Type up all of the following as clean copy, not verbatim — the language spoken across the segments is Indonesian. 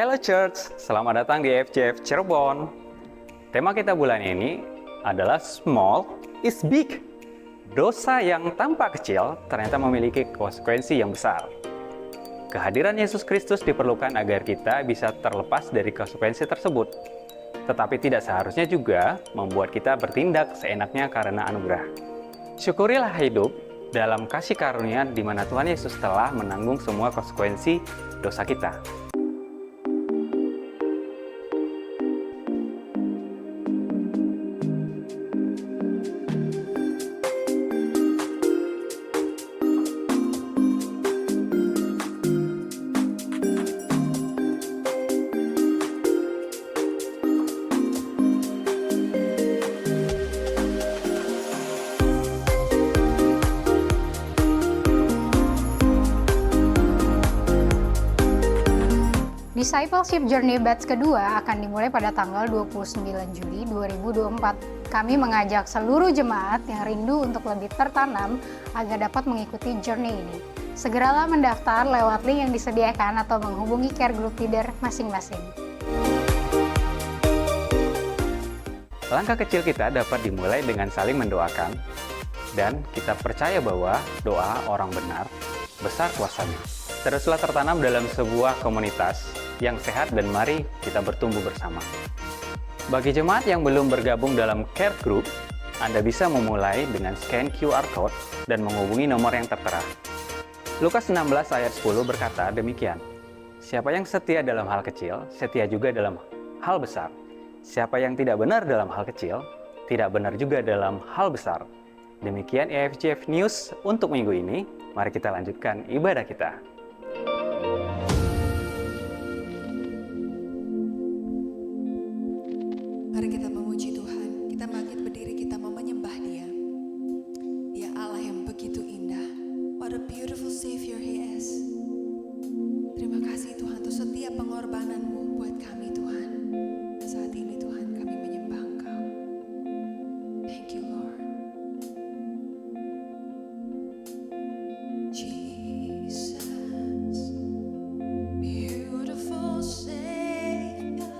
Hello Church, selamat datang di FCF Cirebon. Tema kita bulan ini adalah Small is Big. Dosa yang tampak kecil ternyata memiliki konsekuensi yang besar. Kehadiran Yesus Kristus diperlukan agar kita bisa terlepas dari konsekuensi tersebut. Tetapi tidak seharusnya juga membuat kita bertindak seenaknya karena anugerah. Syukurilah hidup dalam kasih karunia di mana Tuhan Yesus telah menanggung semua konsekuensi dosa kita. Discipleship Journey Batch kedua akan dimulai pada tanggal 29 Juli 2024. Kami mengajak seluruh jemaat yang rindu untuk lebih tertanam agar dapat mengikuti journey ini. Segeralah mendaftar lewat link yang disediakan atau menghubungi care group leader masing-masing. Langkah kecil kita dapat dimulai dengan saling mendoakan, dan kita percaya bahwa doa orang benar besar kuasanya. Teruslah tertanam dalam sebuah komunitas yang sehat dan mari kita bertumbuh bersama. Bagi jemaat yang belum bergabung dalam care group, Anda bisa memulai dengan scan QR code dan menghubungi nomor yang tertera. Lukas 16 ayat 10 berkata demikian, "Siapa yang setia dalam hal kecil, setia juga dalam hal besar. Siapa yang tidak benar dalam hal kecil, tidak benar juga dalam hal besar." Demikian EFCF News untuk minggu ini. Mari kita lanjutkan ibadah kita. Mari kita memuji Tuhan, kita bangkit berdiri, kita mau menyembah Dia. Dia Allah yang begitu indah. What a beautiful Savior He is. Terima kasih Tuhan untuk setiap pengorbanan-Mu buat kami Tuhan. Dan saat ini Tuhan kami menyembah Engkau. Thank you Lord. Jesus, beautiful Savior,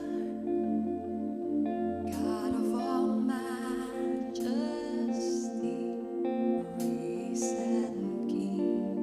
God of all majesty, risen King,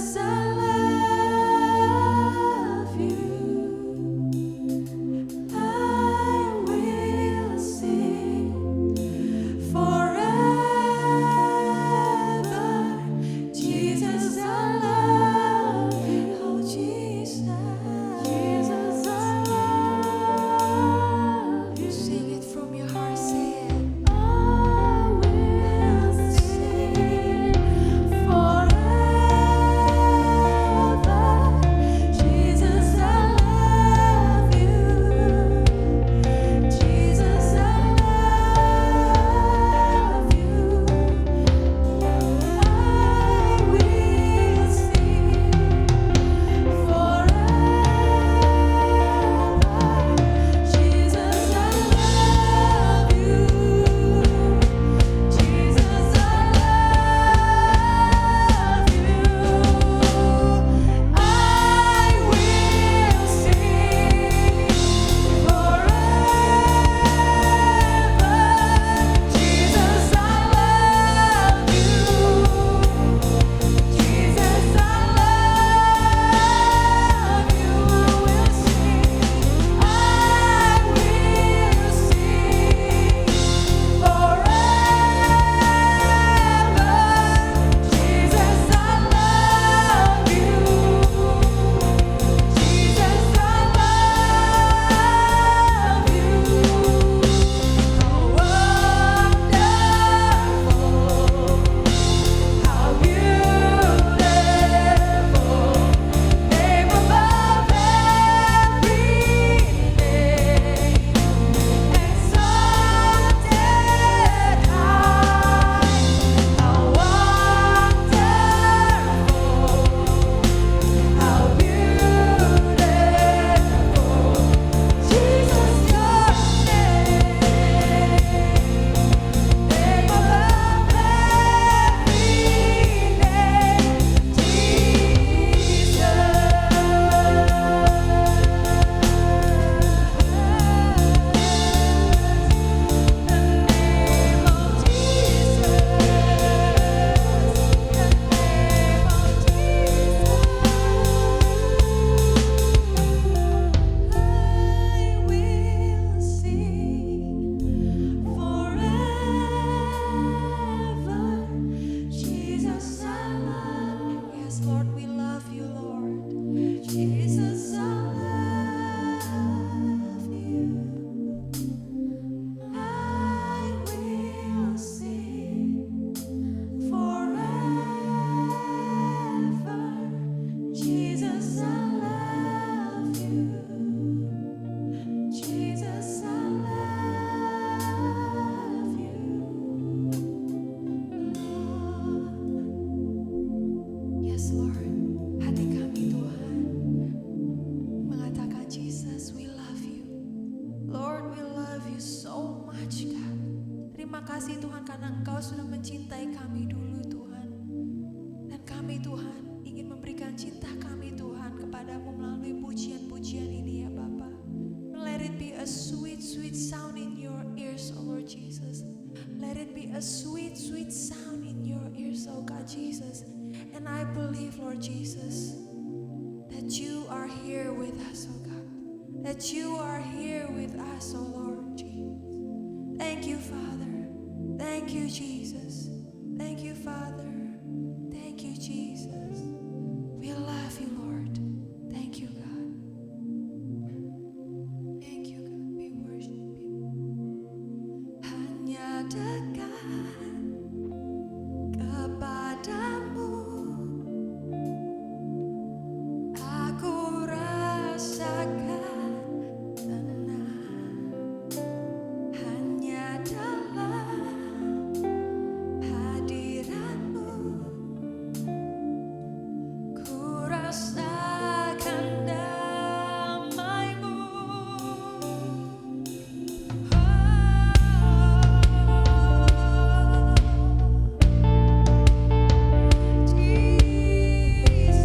Jesus, I love you. I will sing forever. Jesus, I love you. Oh, Jesus, I love you. Sing it from your heart, say it. I will sing forever. Jesus, I love you. Jesus, I love you. I will sing forever. Jesus, I love you. Jesus, I love you. I will sing forever. Jesus, I love you. Jesus, I love you. I will sing forever. Jesus, I love you. Jesus, I love you. How wonderful, how beautiful, name above every name, exalted high. How wonderful, how beautiful, Jesus, your name, name above Jesus, I love you. Yes, Lord, we love you, Lord. Jesus, I love you. I will sing forever. Jesus, I love you. Jesus, I love you. Yes, Lord, hati kami Tuhan mengatakan Jesus, we love you. Lord, we love you so much, God. Terima kasih Tuhan karena Engkau sudah mencintai kami dulu Tuhan. Dan kami Tuhan ingin memberikan cinta kami Tuhan kepadamu melalui pujian-pujian ini ya Bapa. Let it be a sweet, sweet sound in your ears, oh Lord Jesus. Let it be a sweet, sweet sound in your ears, oh God Jesus. And I believe, Lord Jesus, that you are here with us, oh God. That you are here with us, oh Lord Jesus. Thank you, Father. Thank you, Jesus. Thank you, Father. Thank you, Jesus. We love you, Lord. Thank you, God. Thank you, God. We worship you. Hanya dekat kepadamu aku rasakan tenang. Hanya dalam hadiratmu ku rasakan damaimu. Jesus,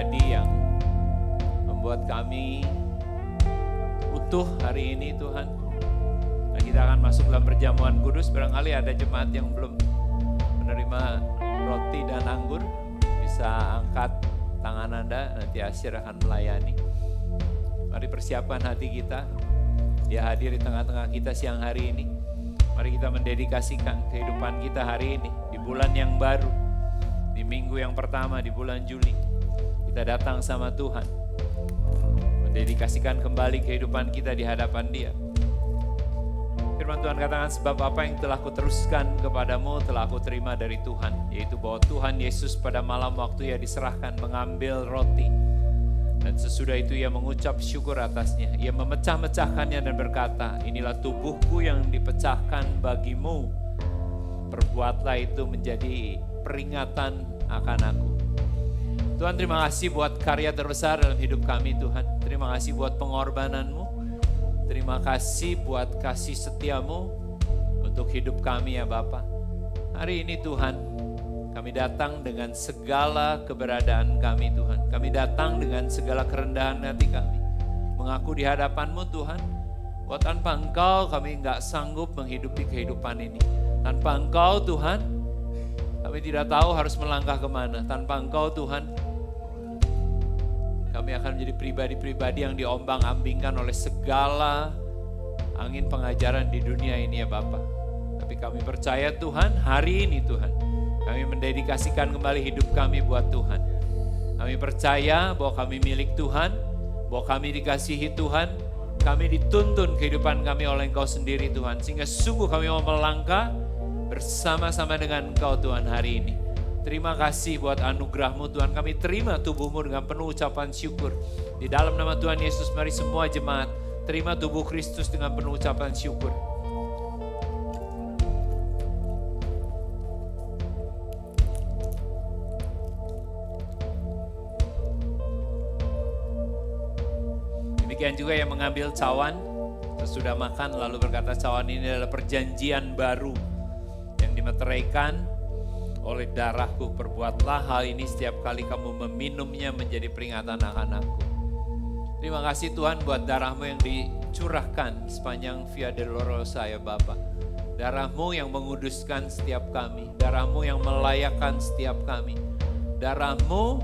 pribadi yang membuat kami utuh hari ini Tuhan. Nah, kita akan masuk dalam perjamuan kudus. Barangkali ada jemaat yang belum menerima roti dan anggur, bisa angkat tangan Anda, nanti Asyir akan melayani. Mari persiapkan hati kita, Dia hadir di tengah-tengah kita siang hari ini. Mari kita mendedikasikan kehidupan kita hari ini, di bulan yang baru, di minggu yang pertama di bulan Juli. Kita datang sama Tuhan, mendedikasikan kembali kehidupan kita di hadapan Dia. Firman Tuhan katakan, sebab apa yang telah kuteruskan kepadamu telah aku terima dari Tuhan, yaitu bahwa Tuhan Yesus pada malam waktu Ia diserahkan mengambil roti, dan sesudah itu Ia mengucap syukur atasnya. Ia memecah-mecahkannya dan berkata, inilah tubuhku yang dipecahkan bagimu. Perbuatlah itu menjadi peringatan akan aku. Tuhan, terima kasih buat karya terbesar dalam hidup kami Tuhan. Terima kasih buat pengorbanan-Mu. Terima kasih buat kasih setiamu untuk hidup kami ya Bapa. Hari ini Tuhan, kami datang dengan segala keberadaan kami Tuhan. Kami datang dengan segala kerendahan hati kami. Mengaku di hadapan-Mu Tuhan, bahwa tanpa Engkau kami enggak sanggup menghidupi kehidupan ini. Tanpa Engkau Tuhan, kami tidak tahu harus melangkah kemana. Tanpa Engkau Tuhan, kami akan menjadi pribadi-pribadi yang diombang-ambingkan oleh segala angin pengajaran di dunia ini ya Bapa. Tapi kami percaya Tuhan, hari ini Tuhan, kami mendedikasikan kembali hidup kami buat Tuhan. Kami percaya bahwa kami milik Tuhan, bahwa kami dikasihi Tuhan, kami dituntun kehidupan kami oleh Engkau sendiri Tuhan. Sehingga sungguh kami mau melangkah bersama-sama dengan Engkau Tuhan hari ini. Terima kasih buat anugerah-Mu Tuhan. Kami terima tubuh-Mu dengan penuh ucapan syukur. Di dalam nama Tuhan Yesus, mari semua jemaat terima tubuh Kristus dengan penuh ucapan syukur. Demikian juga yang mengambil cawan sesudah makan lalu berkata, cawan ini adalah perjanjian baru yang dimeteraikan oleh darahku. Perbuatlah hal ini setiap kali kamu meminumnya menjadi peringatan akan aku. Terima kasih Tuhan buat darah-Mu yang dicurahkan sepanjang Via Dolorosa ya Bapa. Darah-Mu yang menguduskan setiap kami. Darah-Mu yang melayakkan setiap kami. Darah-Mu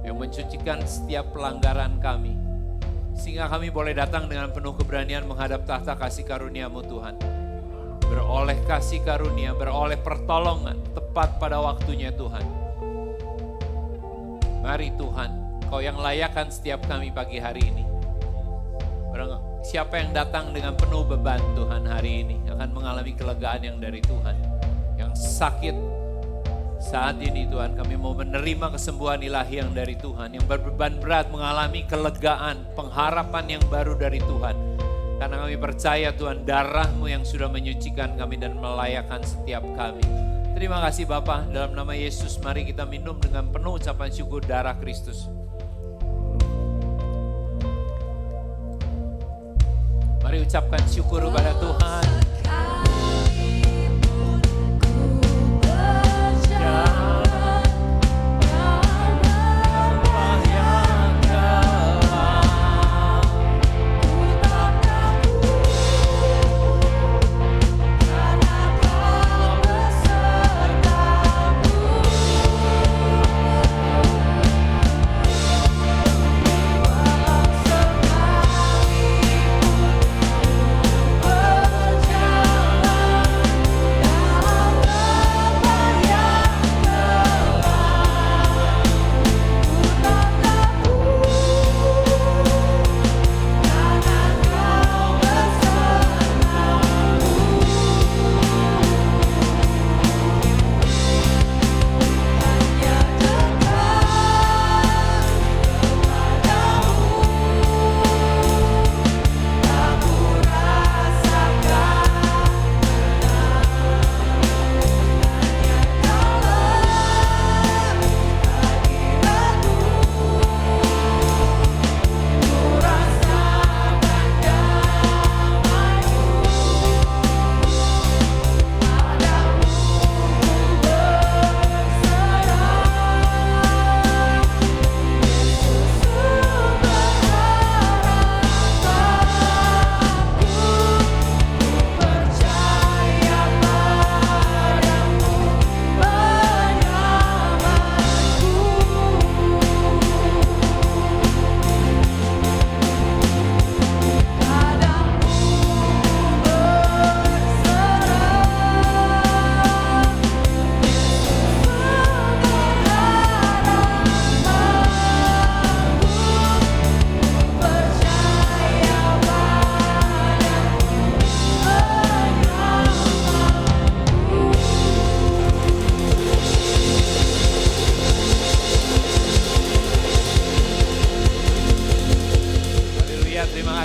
yang mencucikan setiap pelanggaran kami. Sehingga kami boleh datang dengan penuh keberanian menghadap tahta kasih karunia-Mu Tuhan. Beroleh kasih karunia, beroleh pertolongan tepat pada waktunya Tuhan. Mari Tuhan, Kau yang layakkan setiap kami pagi hari ini. Siapa yang datang dengan penuh beban Tuhan hari ini akan mengalami kelegaan yang dari Tuhan. Yang sakit saat ini Tuhan, kami mau menerima kesembuhan ilahi yang dari Tuhan. Yang berbeban berat mengalami kelegaan, pengharapan yang baru dari Tuhan. Karena kami percaya Tuhan, darah-Mu yang sudah menyucikan kami dan melayakkan setiap kami. Terima kasih Bapa, dalam nama Yesus mari kita minum dengan penuh ucapan syukur darah Kristus. Mari ucapkan syukur kepada Tuhan. Berjalan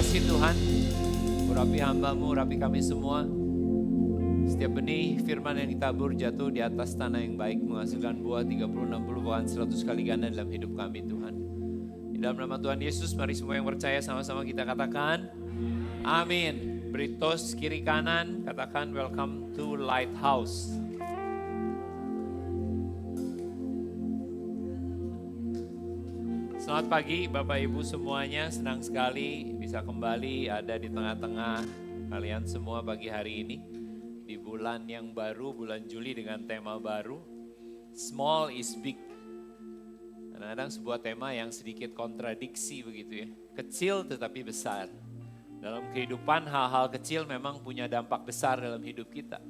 kasih Tuhan, urapi hamba-Mu, urapi kami semua. Setiap benih firman yang ditabur jatuh di atas tanah yang baik, menghasilkan buah 30, 60, bahkan 100 kali ganda dalam hidup kami Tuhan. Di dalam nama Tuhan Yesus, mari semua yang percaya sama-sama kita katakan, amin. Beri tos kiri kanan, katakan welcome to Lighthouse. Selamat pagi Bapak Ibu semuanya, senang sekali bisa kembali ada di tengah-tengah kalian semua pagi hari ini. Di bulan yang baru, bulan Juli dengan tema baru, Small is Big. Kadang-kadang sebuah tema yang sedikit kontradiksi begitu ya, kecil tetapi besar. Dalam kehidupan hal-hal kecil memang punya dampak besar dalam hidup kita.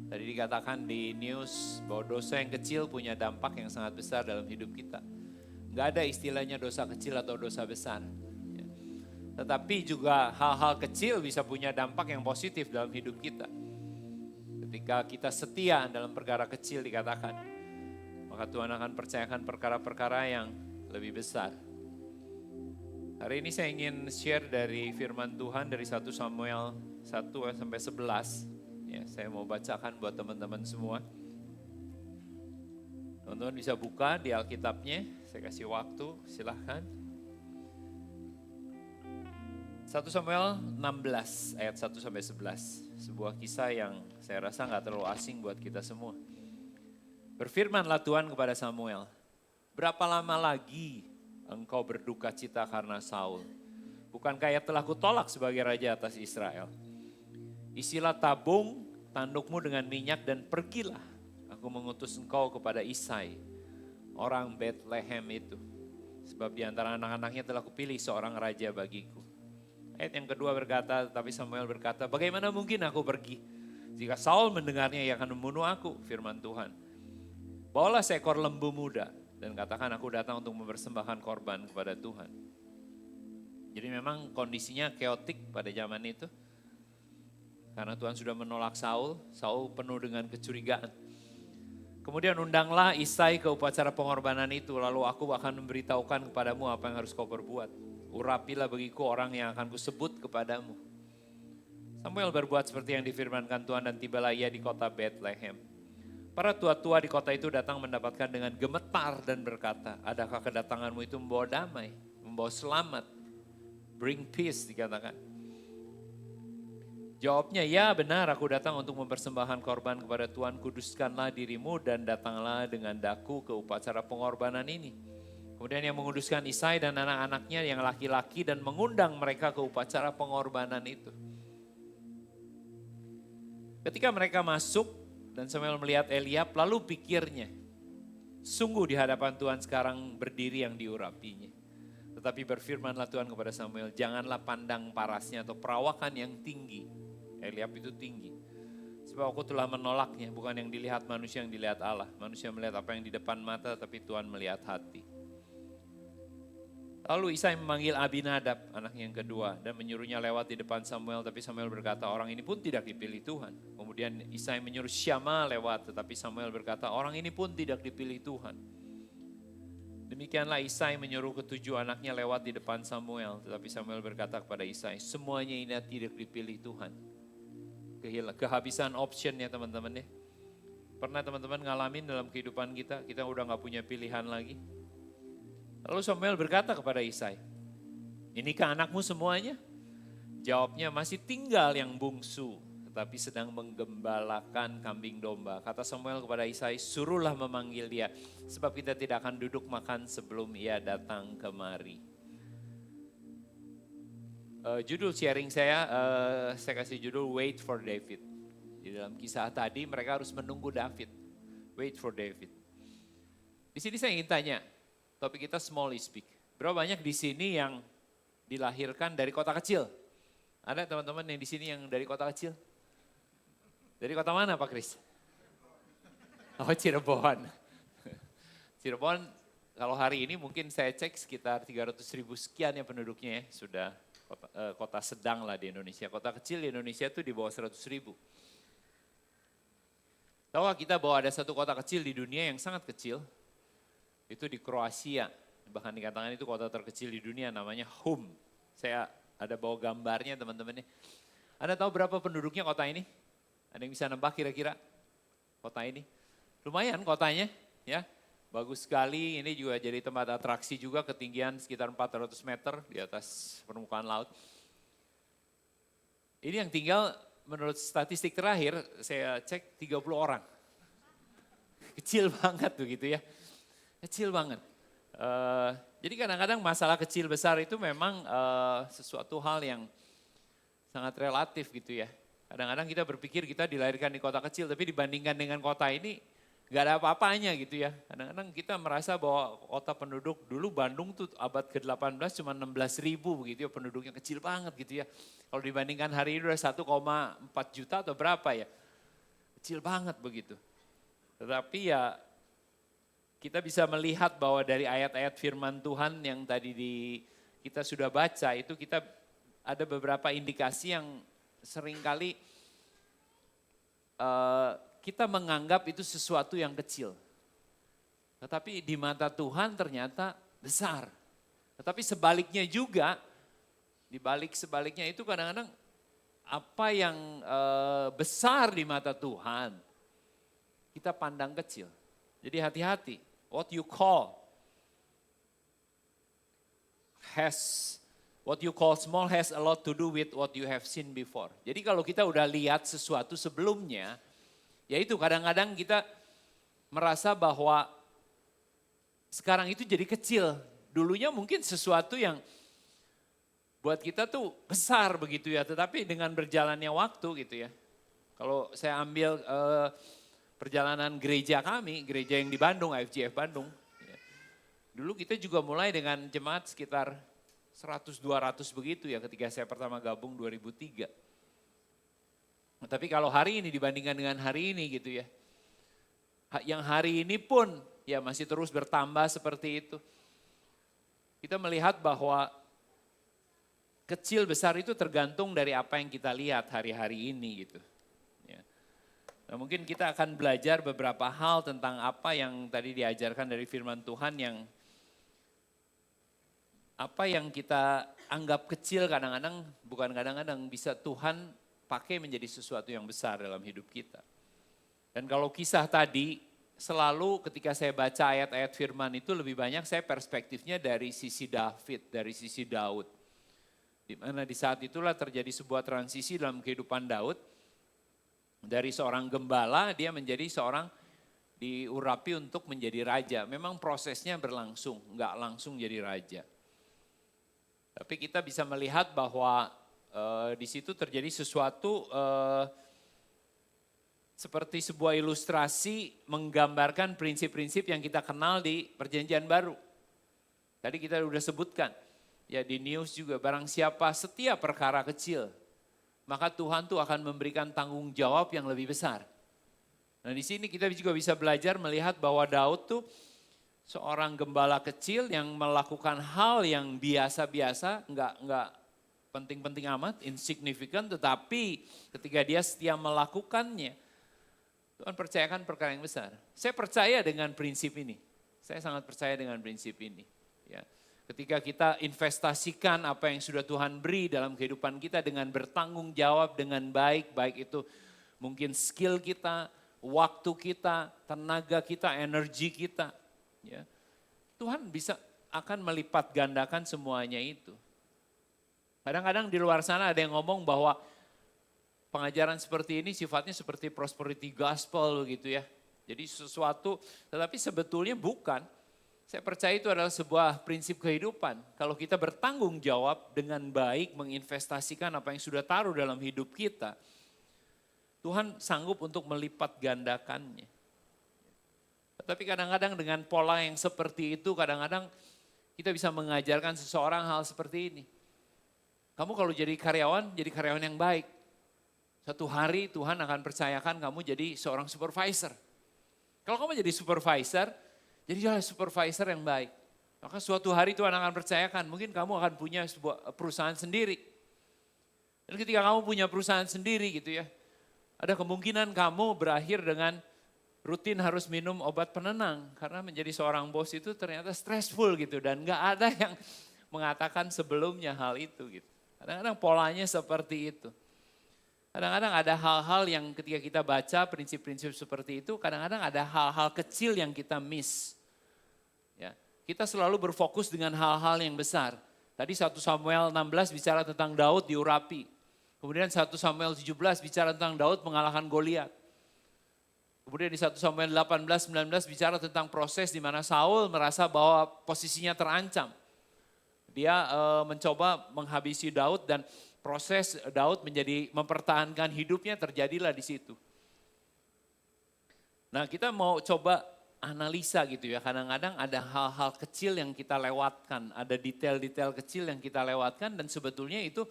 Tadi dikatakan di news bahwa dosa yang kecil punya dampak yang sangat besar dalam hidup kita. Gak ada istilahnya dosa kecil atau dosa besar. Ya. Tetapi juga hal-hal kecil bisa punya dampak yang positif dalam hidup kita. Ketika kita setia dalam perkara kecil dikatakan, maka Tuhan akan percayakan perkara-perkara yang lebih besar. Hari ini saya ingin share dari firman Tuhan dari 1 Samuel 1 sampai 11. Ya, saya mau bacakan buat teman-teman semua. Teman-teman bisa buka di Alkitabnya, saya kasih waktu, silahkan. 1 Samuel 16 ayat 1 sampai 11. Sebuah kisah yang saya rasa gak terlalu asing buat kita semua. Berfirmanlah Tuhan kepada Samuel, berapa lama lagi engkau berduka cita karena Saul? Bukankah ia telah kutolak sebagai raja atas Israel? Isilah tabung tandukmu dengan minyak dan pergilah. Aku mengutus engkau kepada Isai, orang Bethlehem itu. Sebab di antara anak-anaknya telah kupilih seorang raja bagiku. Ayat yang kedua berkata, tapi Samuel berkata, bagaimana mungkin aku pergi? Jika Saul mendengarnya, ia akan membunuh aku, firman Tuhan. Bawalah seekor lembu muda dan katakan aku datang untuk mempersembahkan korban kepada Tuhan. Jadi memang kondisinya keotik pada zaman itu. Karena Tuhan sudah menolak Saul, Saul penuh dengan kecurigaan. Kemudian undanglah Isai ke upacara pengorbanan itu, lalu aku akan memberitahukan kepadamu apa yang harus kau perbuat. Urapilah bagiku orang yang akan kusebut kepadamu. Samuel berbuat seperti yang difirmankan Tuhan dan tibalah ia di kota Bethlehem. Para tua-tua di kota itu datang mendapatkan dengan gemetar dan berkata, adakah kedatanganmu itu membawa damai, membawa selamat, bring peace dikatakan. Jawabnya, ya benar aku datang untuk mempersembahkan korban kepada Tuhan, kuduskanlah dirimu dan datanglah dengan daku ke upacara pengorbanan ini. Kemudian yang menguduskan Isai dan anak-anaknya yang laki-laki dan mengundang mereka ke upacara pengorbanan itu. Ketika mereka masuk dan Samuel melihat Eliab, lalu pikirnya, sungguh di hadapan Tuhan sekarang berdiri yang diurapinya. Tetapi berfirmanlah Tuhan kepada Samuel, janganlah pandang parasnya atau perawakan yang tinggi. Eliab itu tinggi. Sebab aku telah menolaknya, bukan yang dilihat manusia, yang dilihat Allah. Manusia melihat apa yang di depan mata, tapi Tuhan melihat hati. Lalu Isai memanggil Abinadab, anak yang kedua, dan menyuruhnya lewat di depan Samuel. Tapi Samuel berkata, orang ini pun tidak dipilih Tuhan. Kemudian Isai menyuruh Syama lewat, tetapi Samuel berkata, orang ini pun tidak dipilih Tuhan. Demikianlah Isai menyuruh ketujuh anaknya lewat di depan Samuel. Tetapi Samuel berkata kepada Isai, semuanya ini tidak dipilih Tuhan. Kehabisan option ya teman-teman ya. Pernah teman-teman ngalamin dalam kehidupan kita udah gak punya pilihan lagi. Lalu Samuel berkata kepada Isai, inikah anakmu semuanya? Jawabnya, masih tinggal yang bungsu, tetapi sedang menggembalakan kambing domba. Kata Samuel kepada Isai, suruhlah memanggil dia, sebab kita tidak akan duduk makan sebelum ia datang kemari. Judul sharing saya kasih judul Wait for David. Di dalam kisah tadi mereka harus menunggu David. Wait for David. Di sini saya ingin tanya, topik kita small is big. Berapa banyak di sini yang dilahirkan dari kota kecil? Ada teman-teman yang di sini yang dari kota kecil? Dari kota mana Pak Kris? Oh Cirebon. Cirebon kalau hari ini mungkin saya cek sekitar 300.000 sekian ya penduduknya ya. Sudah kota sedang lah di Indonesia. Kota kecil di Indonesia itu di bawah 100.000. Tahu kita bahwa ada satu kota kecil di dunia yang sangat kecil. Itu di Kroasia. Bahkan dikatakan itu kota terkecil di dunia namanya Hum. Saya ada bawa gambarnya teman-teman. Anda tahu berapa penduduknya kota ini? Ada yang bisa nebak kira-kira kota ini? Lumayan kotanya ya. Bagus sekali, ini juga jadi tempat atraksi juga, ketinggian sekitar 400 meter di atas permukaan laut. Ini yang tinggal menurut statistik terakhir saya cek 30 orang. Kecil banget begitu ya, kecil banget. Jadi kadang-kadang masalah kecil besar itu memang sesuatu hal yang sangat relatif gitu ya. Kadang-kadang kita berpikir kita dilahirkan di kota kecil, tapi dibandingkan dengan kota ini gak ada apa-apanya gitu ya. Kadang-kadang kita merasa bahwa kota penduduk, dulu Bandung tuh abad ke-18 cuma 16 ribu begitu ya, penduduknya kecil banget gitu ya. Kalau dibandingkan hari ini udah 1,4 juta atau berapa ya, kecil banget begitu. Tetapi ya kita bisa melihat bahwa dari ayat-ayat firman Tuhan yang tadi kita sudah baca itu kita ada beberapa indikasi yang seringkali kita menganggap itu sesuatu yang kecil. Tetapi di mata Tuhan ternyata besar. Tetapi sebaliknya juga, di balik sebaliknya itu kadang-kadang apa yang besar di mata Tuhan, kita pandang kecil. Jadi hati-hati, what you call small has a lot to do with what you have seen before. Jadi kalau kita udah lihat sesuatu sebelumnya, yaitu kadang-kadang kita merasa bahwa sekarang itu jadi kecil. Dulunya mungkin sesuatu yang buat kita tuh besar begitu ya. Tetapi dengan berjalannya waktu gitu ya. Kalau saya ambil perjalanan gereja kami, gereja yang di Bandung, IFGF Bandung. Ya. Dulu kita juga mulai dengan jemaat sekitar 100-200 begitu ya ketika saya pertama gabung 2003. Tapi kalau hari ini dibandingkan dengan hari ini gitu ya. Yang hari ini pun ya masih terus bertambah seperti itu. Kita melihat bahwa kecil besar itu tergantung dari apa yang kita lihat hari-hari ini gitu. Ya. Nah, mungkin kita akan belajar beberapa hal tentang apa yang tadi diajarkan dari firman Tuhan yang apa yang kita anggap kecil kadang-kadang, bukan kadang-kadang bisa Tuhan pakai menjadi sesuatu yang besar dalam hidup kita. Dan kalau kisah tadi, selalu ketika saya baca ayat-ayat firman itu lebih banyak saya perspektifnya dari sisi David, dari sisi Daud. Di mana di saat itulah terjadi sebuah transisi dalam kehidupan Daud. Dari seorang gembala dia menjadi seorang diurapi untuk menjadi raja. Memang prosesnya berlangsung, enggak langsung jadi raja. Tapi kita bisa melihat bahwa di situ terjadi sesuatu seperti sebuah ilustrasi menggambarkan prinsip-prinsip yang kita kenal di Perjanjian Baru. Tadi kita sudah sebutkan, ya di news juga barang siapa setiap perkara kecil, maka Tuhan tuh akan memberikan tanggung jawab yang lebih besar. Nah di sini kita juga bisa belajar melihat bahwa Daud tuh seorang gembala kecil yang melakukan hal yang biasa-biasa, enggak penting-penting amat, insignificant, tetapi ketika dia setia melakukannya, Tuhan percayakan perkara yang besar. Saya percaya dengan prinsip ini. Saya sangat percaya dengan prinsip ini. Ya. Ketika kita investasikan apa yang sudah Tuhan beri dalam kehidupan kita dengan bertanggung jawab dengan baik, baik itu mungkin skill kita, waktu kita, tenaga kita, energi kita. Ya. Tuhan akan melipat gandakan semuanya itu. Kadang-kadang di luar sana ada yang ngomong bahwa pengajaran seperti ini sifatnya seperti prosperity gospel gitu ya. Jadi sesuatu, tetapi sebetulnya bukan. Saya percaya itu adalah sebuah prinsip kehidupan. Kalau kita bertanggung jawab dengan baik menginvestasikan apa yang sudah taruh dalam hidup kita, Tuhan sanggup untuk melipat gandakannya. Tetapi kadang-kadang dengan pola yang seperti itu, kadang-kadang kita bisa mengajarkan seseorang hal seperti ini. Kamu kalau jadi karyawan yang baik. Satu hari Tuhan akan percayakan kamu jadi seorang supervisor. Kalau kamu jadi supervisor, jadilah supervisor yang baik. Maka suatu hari Tuhan akan percayakan, mungkin kamu akan punya sebuah perusahaan sendiri. Dan ketika kamu punya perusahaan sendiri gitu ya, ada kemungkinan kamu berakhir dengan rutin harus minum obat penenang. Karena menjadi seorang bos itu ternyata stressful gitu dan gak ada yang mengatakan sebelumnya hal itu gitu. Kadang-kadang polanya seperti itu. Kadang-kadang ada hal-hal yang ketika kita baca prinsip-prinsip seperti itu, kadang-kadang ada hal-hal kecil yang kita miss. Ya, kita selalu berfokus dengan hal-hal yang besar. Tadi 1 Samuel 16 bicara tentang Daud diurapi. Kemudian 1 Samuel 17 bicara tentang Daud mengalahkan Goliat. Kemudian di 1 Samuel 18-19 bicara tentang proses di mana Saul merasa bahwa posisinya terancam. Dia mencoba menghabisi Daud dan proses Daud menjadi mempertahankan hidupnya terjadilah di situ. Nah, kita mau coba analisa gitu ya. Kadang-kadang ada hal-hal kecil yang kita lewatkan, ada detail-detail kecil yang kita lewatkan dan sebetulnya itu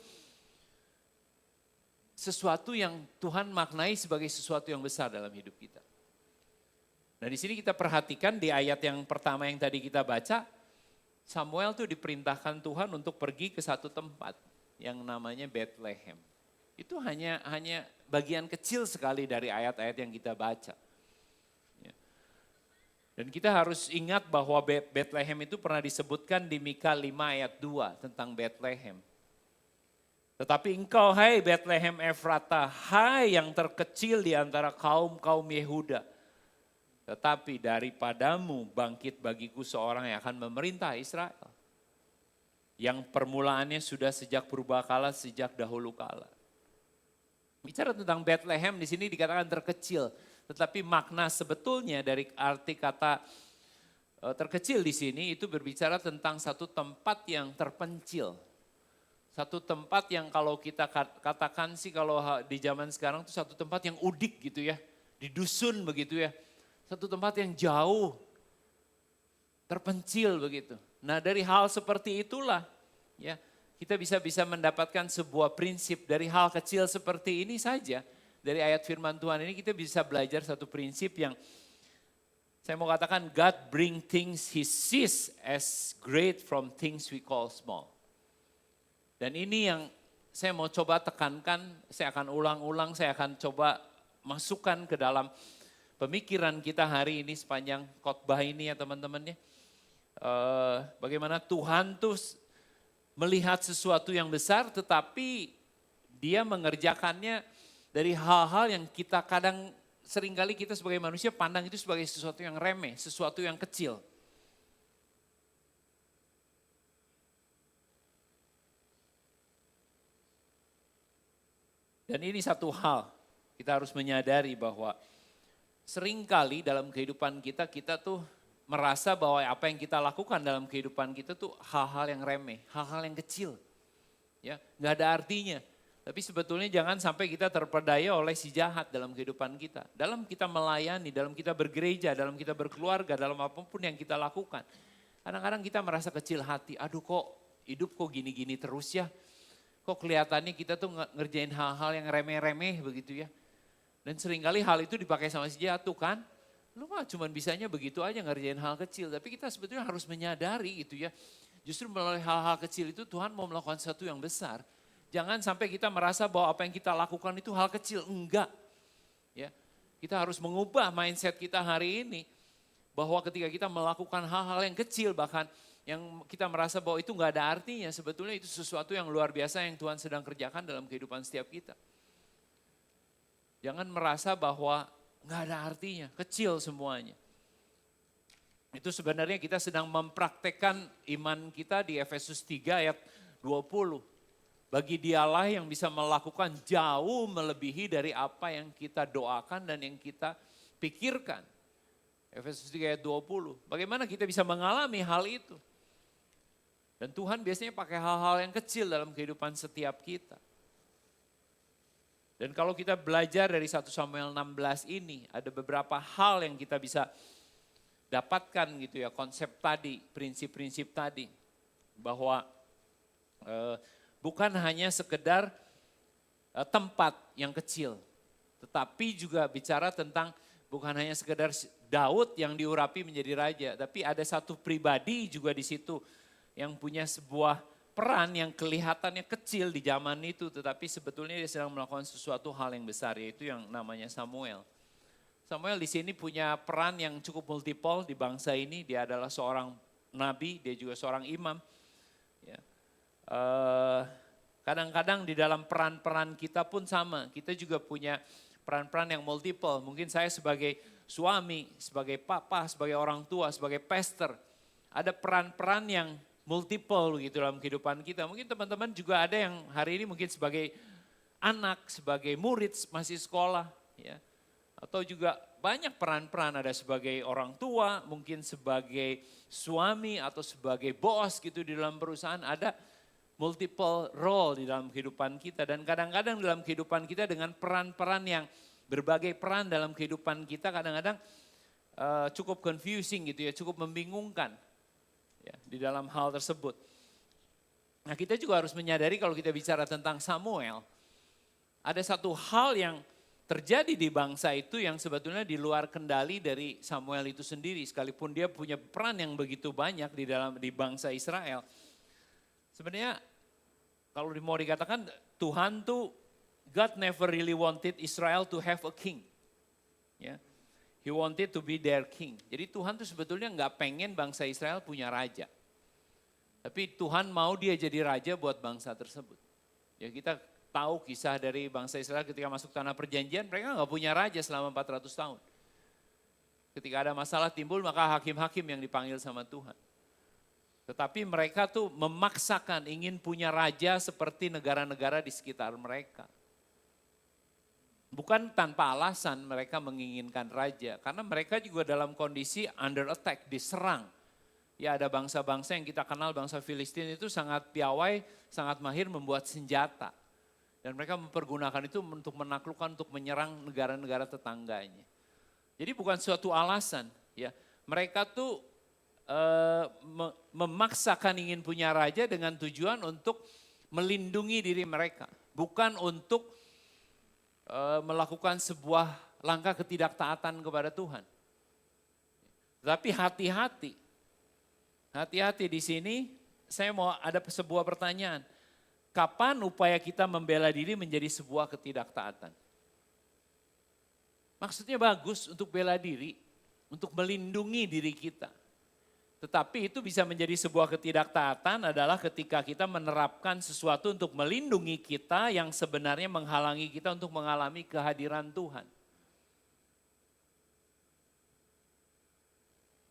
sesuatu yang Tuhan maknai sebagai sesuatu yang besar dalam hidup kita. Nah, di sini kita perhatikan di ayat yang pertama yang tadi kita baca, Samuel tuh diperintahkan Tuhan untuk pergi ke satu tempat yang namanya Bethlehem. Itu hanya bagian kecil sekali dari ayat-ayat yang kita baca. Ya. Dan kita harus ingat bahwa Bethlehem itu pernah disebutkan di Mika 5 ayat 2 tentang Bethlehem. Tetapi engkau hai Bethlehem Efrata, hai yang terkecil di antara kaum-kaum Yehuda. Tetapi daripadamu bangkit bagiku seorang yang akan memerintah Israel. Yang permulaannya sudah sejak purbakala, sejak dahulu kala. Bicara tentang Bethlehem di sini dikatakan terkecil. Tetapi makna sebetulnya dari arti kata terkecil di sini itu berbicara tentang satu tempat yang terpencil. Satu tempat yang kalau kita katakan sih kalau di zaman sekarang itu satu tempat yang udik gitu ya. Di dusun begitu ya. Satu tempat yang jauh, terpencil begitu. Nah dari hal seperti itulah ya kita bisa mendapatkan sebuah prinsip dari hal kecil seperti ini saja. Dari ayat firman Tuhan ini kita bisa belajar satu prinsip yang saya mau katakan God bring things he sees as great from things we call small. Dan ini yang saya mau coba tekankan, saya akan ulang-ulang, saya akan coba masukkan ke dalam pemikiran kita hari ini sepanjang khotbah ini ya teman-teman ya. Bagaimana Tuhan tuh melihat sesuatu yang besar tetapi dia mengerjakannya dari hal-hal yang kita kadang seringkali kita sebagai manusia pandang itu sebagai sesuatu yang remeh, sesuatu yang kecil. Dan ini satu hal, kita harus menyadari bahwa seringkali dalam kehidupan kita, kita tuh merasa bahwa apa yang kita lakukan dalam kehidupan kita tuh hal-hal yang remeh, hal-hal yang kecil. Ya, nggak ada artinya. Tapi sebetulnya jangan sampai kita terperdaya oleh si jahat dalam kehidupan kita. Dalam kita melayani, dalam kita bergereja, dalam kita berkeluarga, dalam apapun yang kita lakukan. Kadang-kadang kita merasa kecil hati, aduh kok hidup kok gini-gini terus ya. Kok kelihatannya kita tuh ngerjain hal-hal yang remeh-remeh begitu ya. Dan seringkali hal itu dipakai sama si jahat tuh kan. Lu mah cuman bisanya begitu aja ngerjain hal kecil. Tapi kita sebetulnya harus menyadari gitu ya. Justru melalui hal-hal kecil itu Tuhan mau melakukan sesuatu yang besar. Jangan sampai kita merasa bahwa apa yang kita lakukan itu hal kecil. Enggak. Ya, kita harus mengubah mindset kita hari ini. Bahwa ketika kita melakukan hal-hal yang kecil bahkan yang kita merasa bahwa itu enggak ada artinya. Sebetulnya itu sesuatu yang luar biasa yang Tuhan sedang kerjakan dalam kehidupan setiap kita. Jangan merasa bahwa enggak ada artinya, kecil semuanya. Itu sebenarnya kita sedang mempraktekkan iman kita di Efesus 3 ayat 20. Bagi dialah yang bisa melakukan jauh melebihi dari apa yang kita doakan dan yang kita pikirkan. Efesus 3 ayat 20. Bagaimana kita bisa mengalami hal itu? Dan Tuhan biasanya pakai hal-hal yang kecil dalam kehidupan setiap kita. Dan kalau kita belajar dari 1 Samuel 16 ini, ada beberapa hal yang kita bisa dapatkan gitu ya, konsep tadi, prinsip-prinsip tadi. Bahwa bukan hanya sekedar tempat yang kecil, tetapi juga bicara tentang bukan hanya sekedar Daud yang diurapi menjadi raja, tapi ada satu pribadi juga di situ yang punya sebuah peran yang kelihatannya kecil di zaman itu, tetapi sebetulnya dia sedang melakukan sesuatu hal yang besar, yaitu yang namanya Samuel. Samuel di sini punya peran yang cukup multiple di bangsa ini. Dia adalah seorang nabi, dia juga seorang imam. Ya. Kadang-kadang di dalam peran-peran kita pun sama. Kita juga punya peran-peran yang multiple. Mungkin saya sebagai suami, sebagai papa, sebagai orang tua, sebagai pastor. Ada peran-peran yang multiple gitu dalam kehidupan kita. Mungkin teman-teman juga ada yang hari ini mungkin sebagai anak, sebagai murid masih sekolah. Ya. Atau juga banyak peran-peran, ada sebagai orang tua, mungkin sebagai suami atau sebagai bos gitu di dalam perusahaan. Ada multiple role di dalam kehidupan kita. Dan kadang-kadang dalam kehidupan kita dengan peran-peran yang berbagai peran dalam kehidupan kita kadang-kadang cukup confusing gitu ya, cukup membingungkan ya, di dalam hal tersebut. Nah kita juga harus menyadari kalau kita bicara tentang Samuel, ada satu hal yang terjadi di bangsa itu yang sebetulnya di luar kendali dari Samuel itu sendiri. Sekalipun dia punya peran yang begitu banyak di bangsa Israel. Sebenarnya kalau mau dikatakan Tuhan tuh, God never really wanted Israel to have a king. Ya. He wanted to be their king. Jadi Tuhan tuh sebetulnya nggak pengen bangsa Israel punya raja. Tapi Tuhan mau dia jadi raja buat bangsa tersebut. Ya kita tahu kisah dari bangsa Israel ketika masuk tanah perjanjian, mereka nggak punya raja selama 400 tahun. Ketika ada masalah timbul maka hakim-hakim yang dipanggil sama Tuhan. Tetapi mereka tuh memaksakan ingin punya raja seperti negara-negara di sekitar mereka. Bukan tanpa alasan mereka menginginkan raja. Karena mereka juga dalam kondisi under attack, diserang. Ya ada bangsa-bangsa yang kita kenal, bangsa Filistin itu sangat piawai, sangat mahir membuat senjata. Dan mereka mempergunakan itu untuk menaklukkan, untuk menyerang negara-negara tetangganya. Jadi bukan suatu alasan. Ya, mereka tuh memaksakan ingin punya raja dengan tujuan untuk melindungi diri mereka. Bukan untuk melakukan sebuah langkah ketidaktaatan kepada Tuhan. Tapi hati-hati. Hati-hati di sini saya mau ada sebuah pertanyaan. Kapan upaya kita membela diri menjadi sebuah ketidaktaatan? Maksudnya bagus untuk bela diri, untuk melindungi diri kita. Tetapi itu bisa menjadi sebuah ketidaktaatan adalah ketika kita menerapkan sesuatu untuk melindungi kita yang sebenarnya menghalangi kita untuk mengalami kehadiran Tuhan.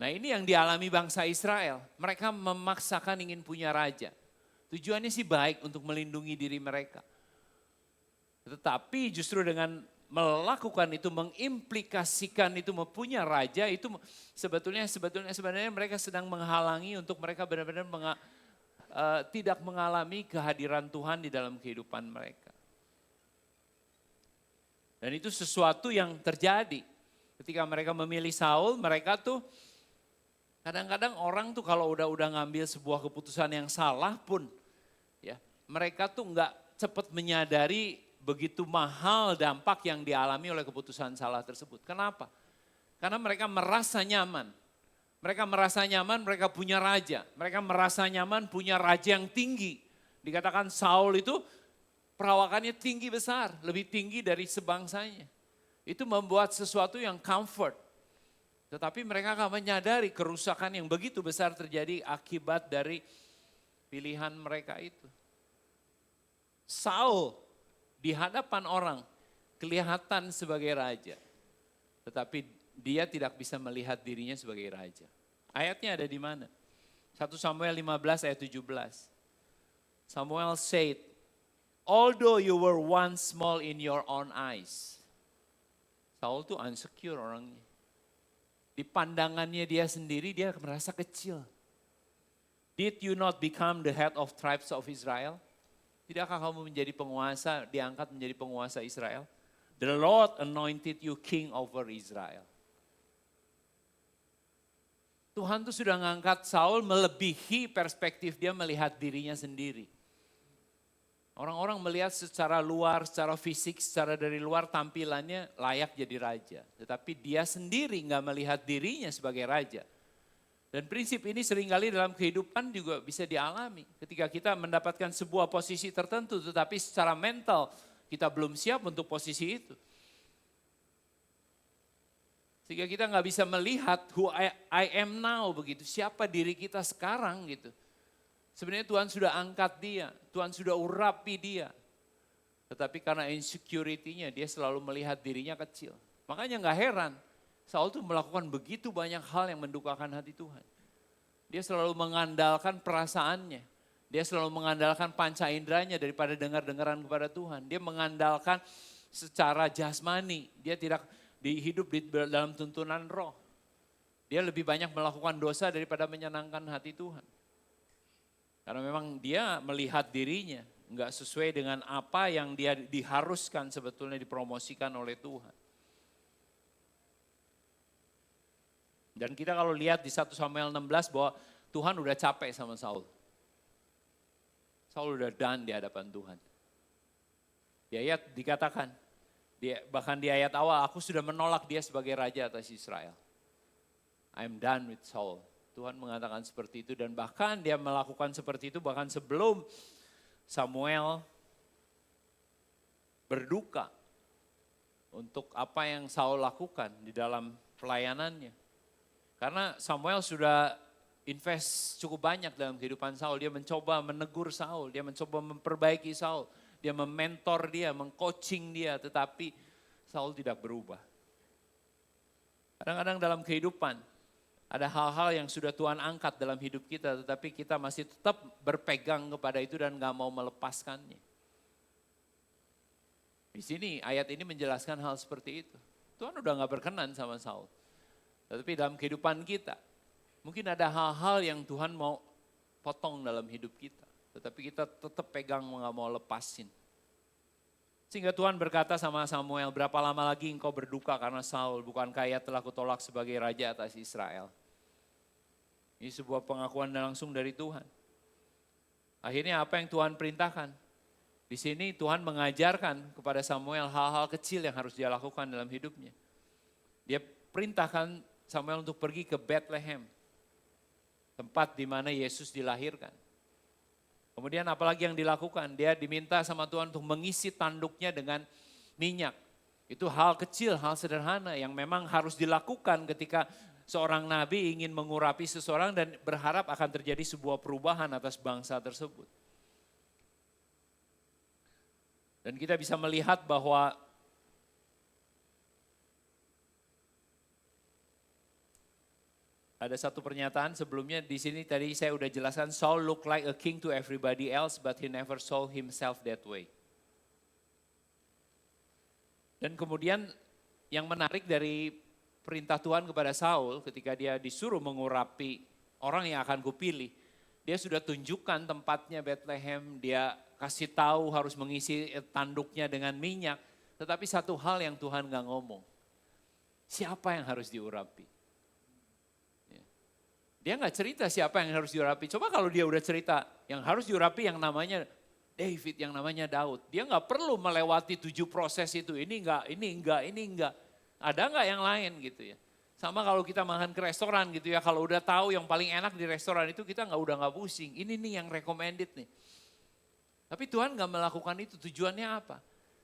Nah ini yang dialami bangsa Israel. Mereka memaksakan ingin punya raja. Tujuannya sih baik untuk melindungi diri mereka. Tetapi justru dengan melakukan itu, mengimplikasikan itu mempunyai raja itu sebenarnya mereka sedang menghalangi untuk mereka benar-benar tidak mengalami kehadiran Tuhan di dalam kehidupan mereka. Dan itu sesuatu yang terjadi ketika mereka memilih Saul, mereka tuh kadang-kadang orang tuh kalau udah ngambil sebuah keputusan yang salah pun, ya mereka tuh nggak cepat menyadari begitu mahal dampak yang dialami oleh keputusan salah tersebut. Kenapa? Karena mereka merasa nyaman. Mereka merasa nyaman, mereka punya raja. Mereka merasa nyaman punya raja yang tinggi. Dikatakan Saul itu perawakannya tinggi besar, lebih tinggi dari sebangsanya. Itu membuat sesuatu yang comfort. Tetapi mereka akan menyadari kerusakan yang begitu besar terjadi akibat dari pilihan mereka itu. Saul di hadapan orang kelihatan sebagai raja. Tetapi dia tidak bisa melihat dirinya sebagai raja. Ayatnya ada di mana? 1 Samuel 15 ayat 17. Samuel said, although you were once small in your own eyes. Saul tuh insecure orangnya. Di pandangannya dia sendiri dia merasa kecil. Did you not become the head of tribes of Israel? Tidakkah kamu menjadi penguasa, diangkat menjadi penguasa Israel? The Lord anointed you king over Israel. Tuhan tuh sudah ngangkat Saul melebihi perspektif dia melihat dirinya sendiri. Orang-orang melihat secara luar, secara fisik, secara dari luar tampilannya layak jadi raja. Tetapi dia sendiri nggak melihat dirinya sebagai raja. Dan prinsip ini seringkali dalam kehidupan juga bisa dialami. Ketika kita mendapatkan sebuah posisi tertentu tetapi secara mental kita belum siap untuk posisi itu. Sehingga kita nggak bisa melihat who I am now begitu. Siapa diri kita sekarang gitu. Sebenarnya Tuhan sudah angkat dia, Tuhan sudah urapi dia. Tetapi karena insecurity-nya dia selalu melihat dirinya kecil. Makanya gak heran, Saul tuh melakukan begitu banyak hal yang mendukakan hati Tuhan. Dia selalu mengandalkan perasaannya. Dia selalu mengandalkan panca inderanya daripada dengar-dengaran kepada Tuhan. Dia mengandalkan secara jasmani. Dia tidak hidup di dalam tuntunan roh. Dia lebih banyak melakukan dosa daripada menyenangkan hati Tuhan. Karena memang dia melihat dirinya nggak sesuai dengan apa yang dia diharuskan sebetulnya dipromosikan oleh Tuhan. Dan kita kalau lihat di 1 Samuel 16 bahwa Tuhan udah capek sama Saul. Saul udah done di hadapan Tuhan. Di ayat dikatakan, bahkan di ayat awal, aku sudah menolak dia sebagai raja atas Israel. I'm done with Saul. Tuhan mengatakan seperti itu dan bahkan dia melakukan seperti itu bahkan sebelum Samuel berduka untuk apa yang Saul lakukan di dalam pelayanannya. Karena Samuel sudah invest cukup banyak dalam kehidupan Saul. Dia mencoba menegur Saul, dia mencoba memperbaiki Saul. Dia mementor dia, mengcoaching dia, tetapi Saul tidak berubah. Kadang-kadang dalam kehidupan, ada hal-hal yang sudah Tuhan angkat dalam hidup kita, tetapi kita masih tetap berpegang kepada itu dan gak mau melepaskannya. Di sini ayat ini menjelaskan hal seperti itu. Tuhan udah gak berkenan sama Saul. Tetapi dalam kehidupan kita, mungkin ada hal-hal yang Tuhan mau potong dalam hidup kita. Tetapi kita tetap pegang gak mau lepasin. Sehingga Tuhan berkata sama Samuel, berapa lama lagi engkau berduka karena Saul, bukankah ia telah kutolak sebagai raja atas Israel. Ini sebuah pengakuan langsung dari Tuhan. Akhirnya apa yang Tuhan perintahkan? Di sini Tuhan mengajarkan kepada Samuel hal-hal kecil yang harus dia lakukan dalam hidupnya. Dia perintahkan Samuel untuk pergi ke Bethlehem, tempat di mana Yesus dilahirkan. Kemudian apalagi yang dilakukan? Dia diminta sama Tuhan untuk mengisi tanduknya dengan minyak. Itu hal kecil, hal sederhana yang memang harus dilakukan ketika seorang nabi ingin mengurapi seseorang dan berharap akan terjadi sebuah perubahan atas bangsa tersebut. Dan kita bisa melihat bahwa ada satu pernyataan sebelumnya di sini tadi saya udah jelaskan, Saul looked like a king to everybody else but he never saw himself that way. Dan kemudian yang menarik dari perintah Tuhan kepada Saul ketika dia disuruh mengurapi orang yang akan kupilih, dia sudah tunjukkan tempatnya Bethlehem, dia kasih tahu harus mengisi tanduknya dengan minyak, tetapi satu hal yang Tuhan gak ngomong, siapa yang harus diurapi? Dia nggak cerita siapa yang harus diurapi. Coba kalau dia udah cerita yang harus diurapi yang namanya David, yang namanya Daud. Dia nggak perlu melewati 7 proses itu. Ini enggak. Ada nggak yang lain gitu ya. Sama kalau kita makan ke restoran gitu ya. Kalau udah tahu yang paling enak di restoran itu kita udah nggak pusing. Ini nih yang recommended nih. Tapi Tuhan nggak melakukan itu. Tujuannya apa?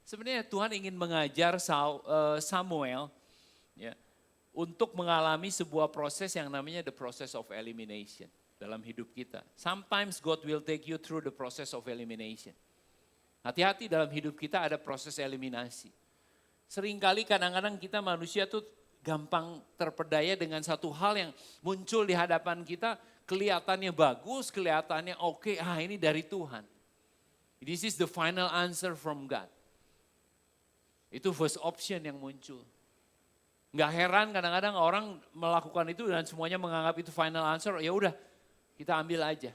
Sebenarnya Tuhan ingin mengajar Samuel ya, untuk mengalami sebuah proses yang namanya the process of elimination dalam hidup kita. Sometimes God will take you through the process of elimination. Hati-hati dalam hidup kita ada proses eliminasi. Seringkali kadang-kadang kita manusia tuh gampang terpedaya dengan satu hal yang muncul di hadapan kita, kelihatannya bagus, kelihatannya oke, ini dari Tuhan. This is the final answer from God. Itu first option yang muncul. Nggak heran kadang-kadang orang melakukan itu dan semuanya menganggap itu final answer, ya udah kita ambil aja.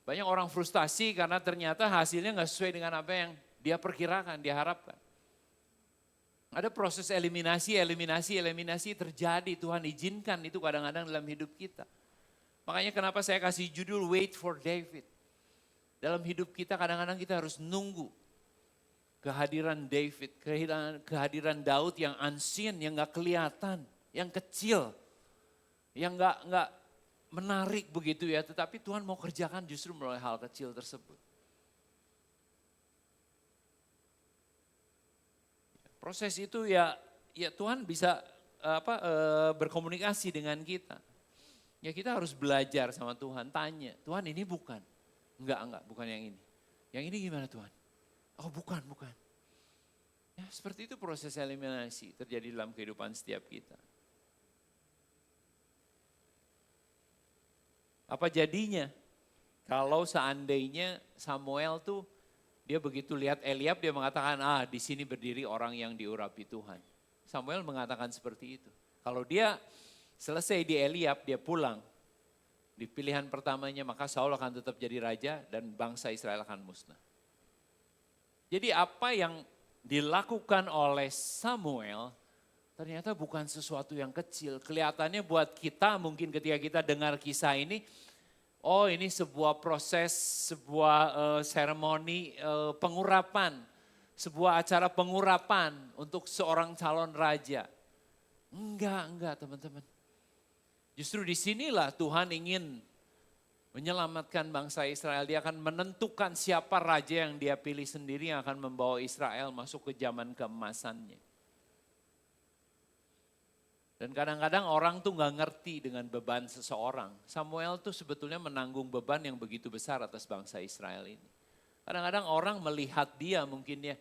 Banyak orang frustasi karena ternyata hasilnya nggak sesuai dengan apa yang dia perkirakan, dia harapkan. Ada proses eliminasi terjadi, Tuhan izinkan itu kadang-kadang dalam hidup kita. Makanya kenapa saya kasih judul Wait for David. Dalam hidup kita kadang-kadang kita harus nunggu kehadiran David, kehadiran Daud yang unseen, yang gak kelihatan, yang kecil, yang gak menarik begitu ya. Tetapi Tuhan mau kerjakan justru melalui hal kecil tersebut. Proses itu ya Tuhan bisa berkomunikasi dengan kita. Ya kita harus belajar sama Tuhan, tanya, Tuhan ini bukan. Enggak, bukan yang ini. Yang ini gimana Tuhan? Oh bukan. Ya, seperti itu proses eliminasi terjadi dalam kehidupan setiap kita. Apa jadinya kalau seandainya Samuel tuh dia begitu lihat Eliab dia mengatakan di sini berdiri orang yang diurapi Tuhan. Samuel mengatakan seperti itu. Kalau dia selesai di Eliab dia pulang di pilihan pertamanya maka Saul akan tetap jadi raja dan bangsa Israel akan musnah. Jadi apa yang dilakukan oleh Samuel ternyata bukan sesuatu yang kecil. Kelihatannya buat kita mungkin ketika kita dengar kisah ini, oh ini sebuah proses, sebuah seremoni pengurapan, sebuah acara pengurapan untuk seorang calon raja. Enggak teman-teman. Justru disinilah Tuhan ingin menyelamatkan bangsa Israel. Dia akan menentukan siapa raja yang dia pilih sendiri yang akan membawa Israel masuk ke zaman keemasannya. Dan kadang-kadang orang tuh nggak ngerti dengan beban seseorang. Samuel tuh sebetulnya menanggung beban yang begitu besar atas bangsa Israel ini. Kadang-kadang orang melihat dia mungkin ya,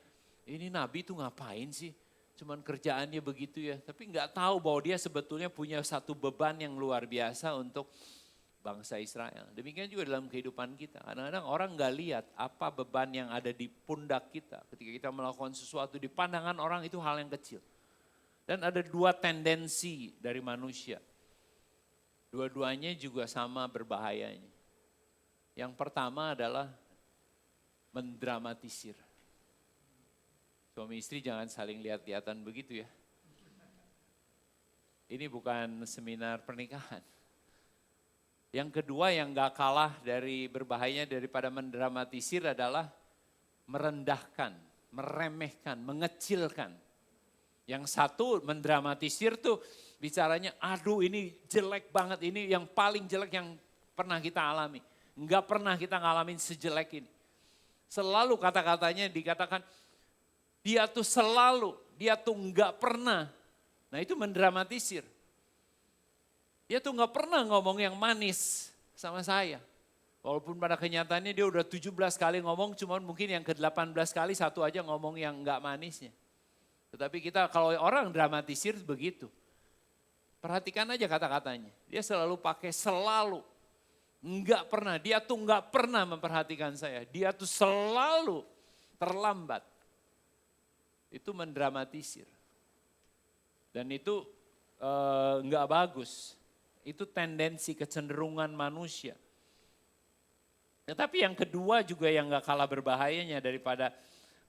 ini nabi tuh ngapain sih? Cuman kerjaannya begitu ya. Tapi nggak tahu bahwa dia sebetulnya punya satu beban yang luar biasa untuk bangsa Israel. Demikian juga dalam kehidupan kita. Kadang-kadang orang nggak lihat apa beban yang ada di pundak kita. Ketika kita melakukan sesuatu di pandangan orang itu hal yang kecil. Dan ada dua tendensi dari manusia. Dua-duanya juga sama berbahayanya. Yang pertama adalah mendramatisir. Suami istri jangan saling lihat-lihatan begitu ya. Ini bukan seminar pernikahan. Yang kedua yang gak kalah dari berbahayanya daripada mendramatisir adalah merendahkan, meremehkan, mengecilkan. Yang satu mendramatisir tuh bicaranya, aduh ini jelek banget, ini yang paling jelek yang pernah kita alami. Enggak pernah kita ngalamin sejelek ini. Selalu kata-katanya dikatakan, dia tuh selalu, dia tuh enggak pernah. Nah itu mendramatisir. Dia tuh enggak pernah ngomong yang manis sama saya. Walaupun pada kenyataannya dia udah 17 kali ngomong, cuman mungkin yang ke-18 kali satu aja ngomong yang enggak manisnya. Tetapi kita kalau orang dramatisir begitu. Perhatikan aja kata-katanya. Dia selalu pakai selalu. Enggak pernah, dia tuh enggak pernah memperhatikan saya. Dia tuh selalu terlambat. Itu mendramatisir. Dan itu enggak bagus. Itu tendensi kecenderungan manusia. Tetapi yang kedua juga yang enggak kalah berbahayanya daripada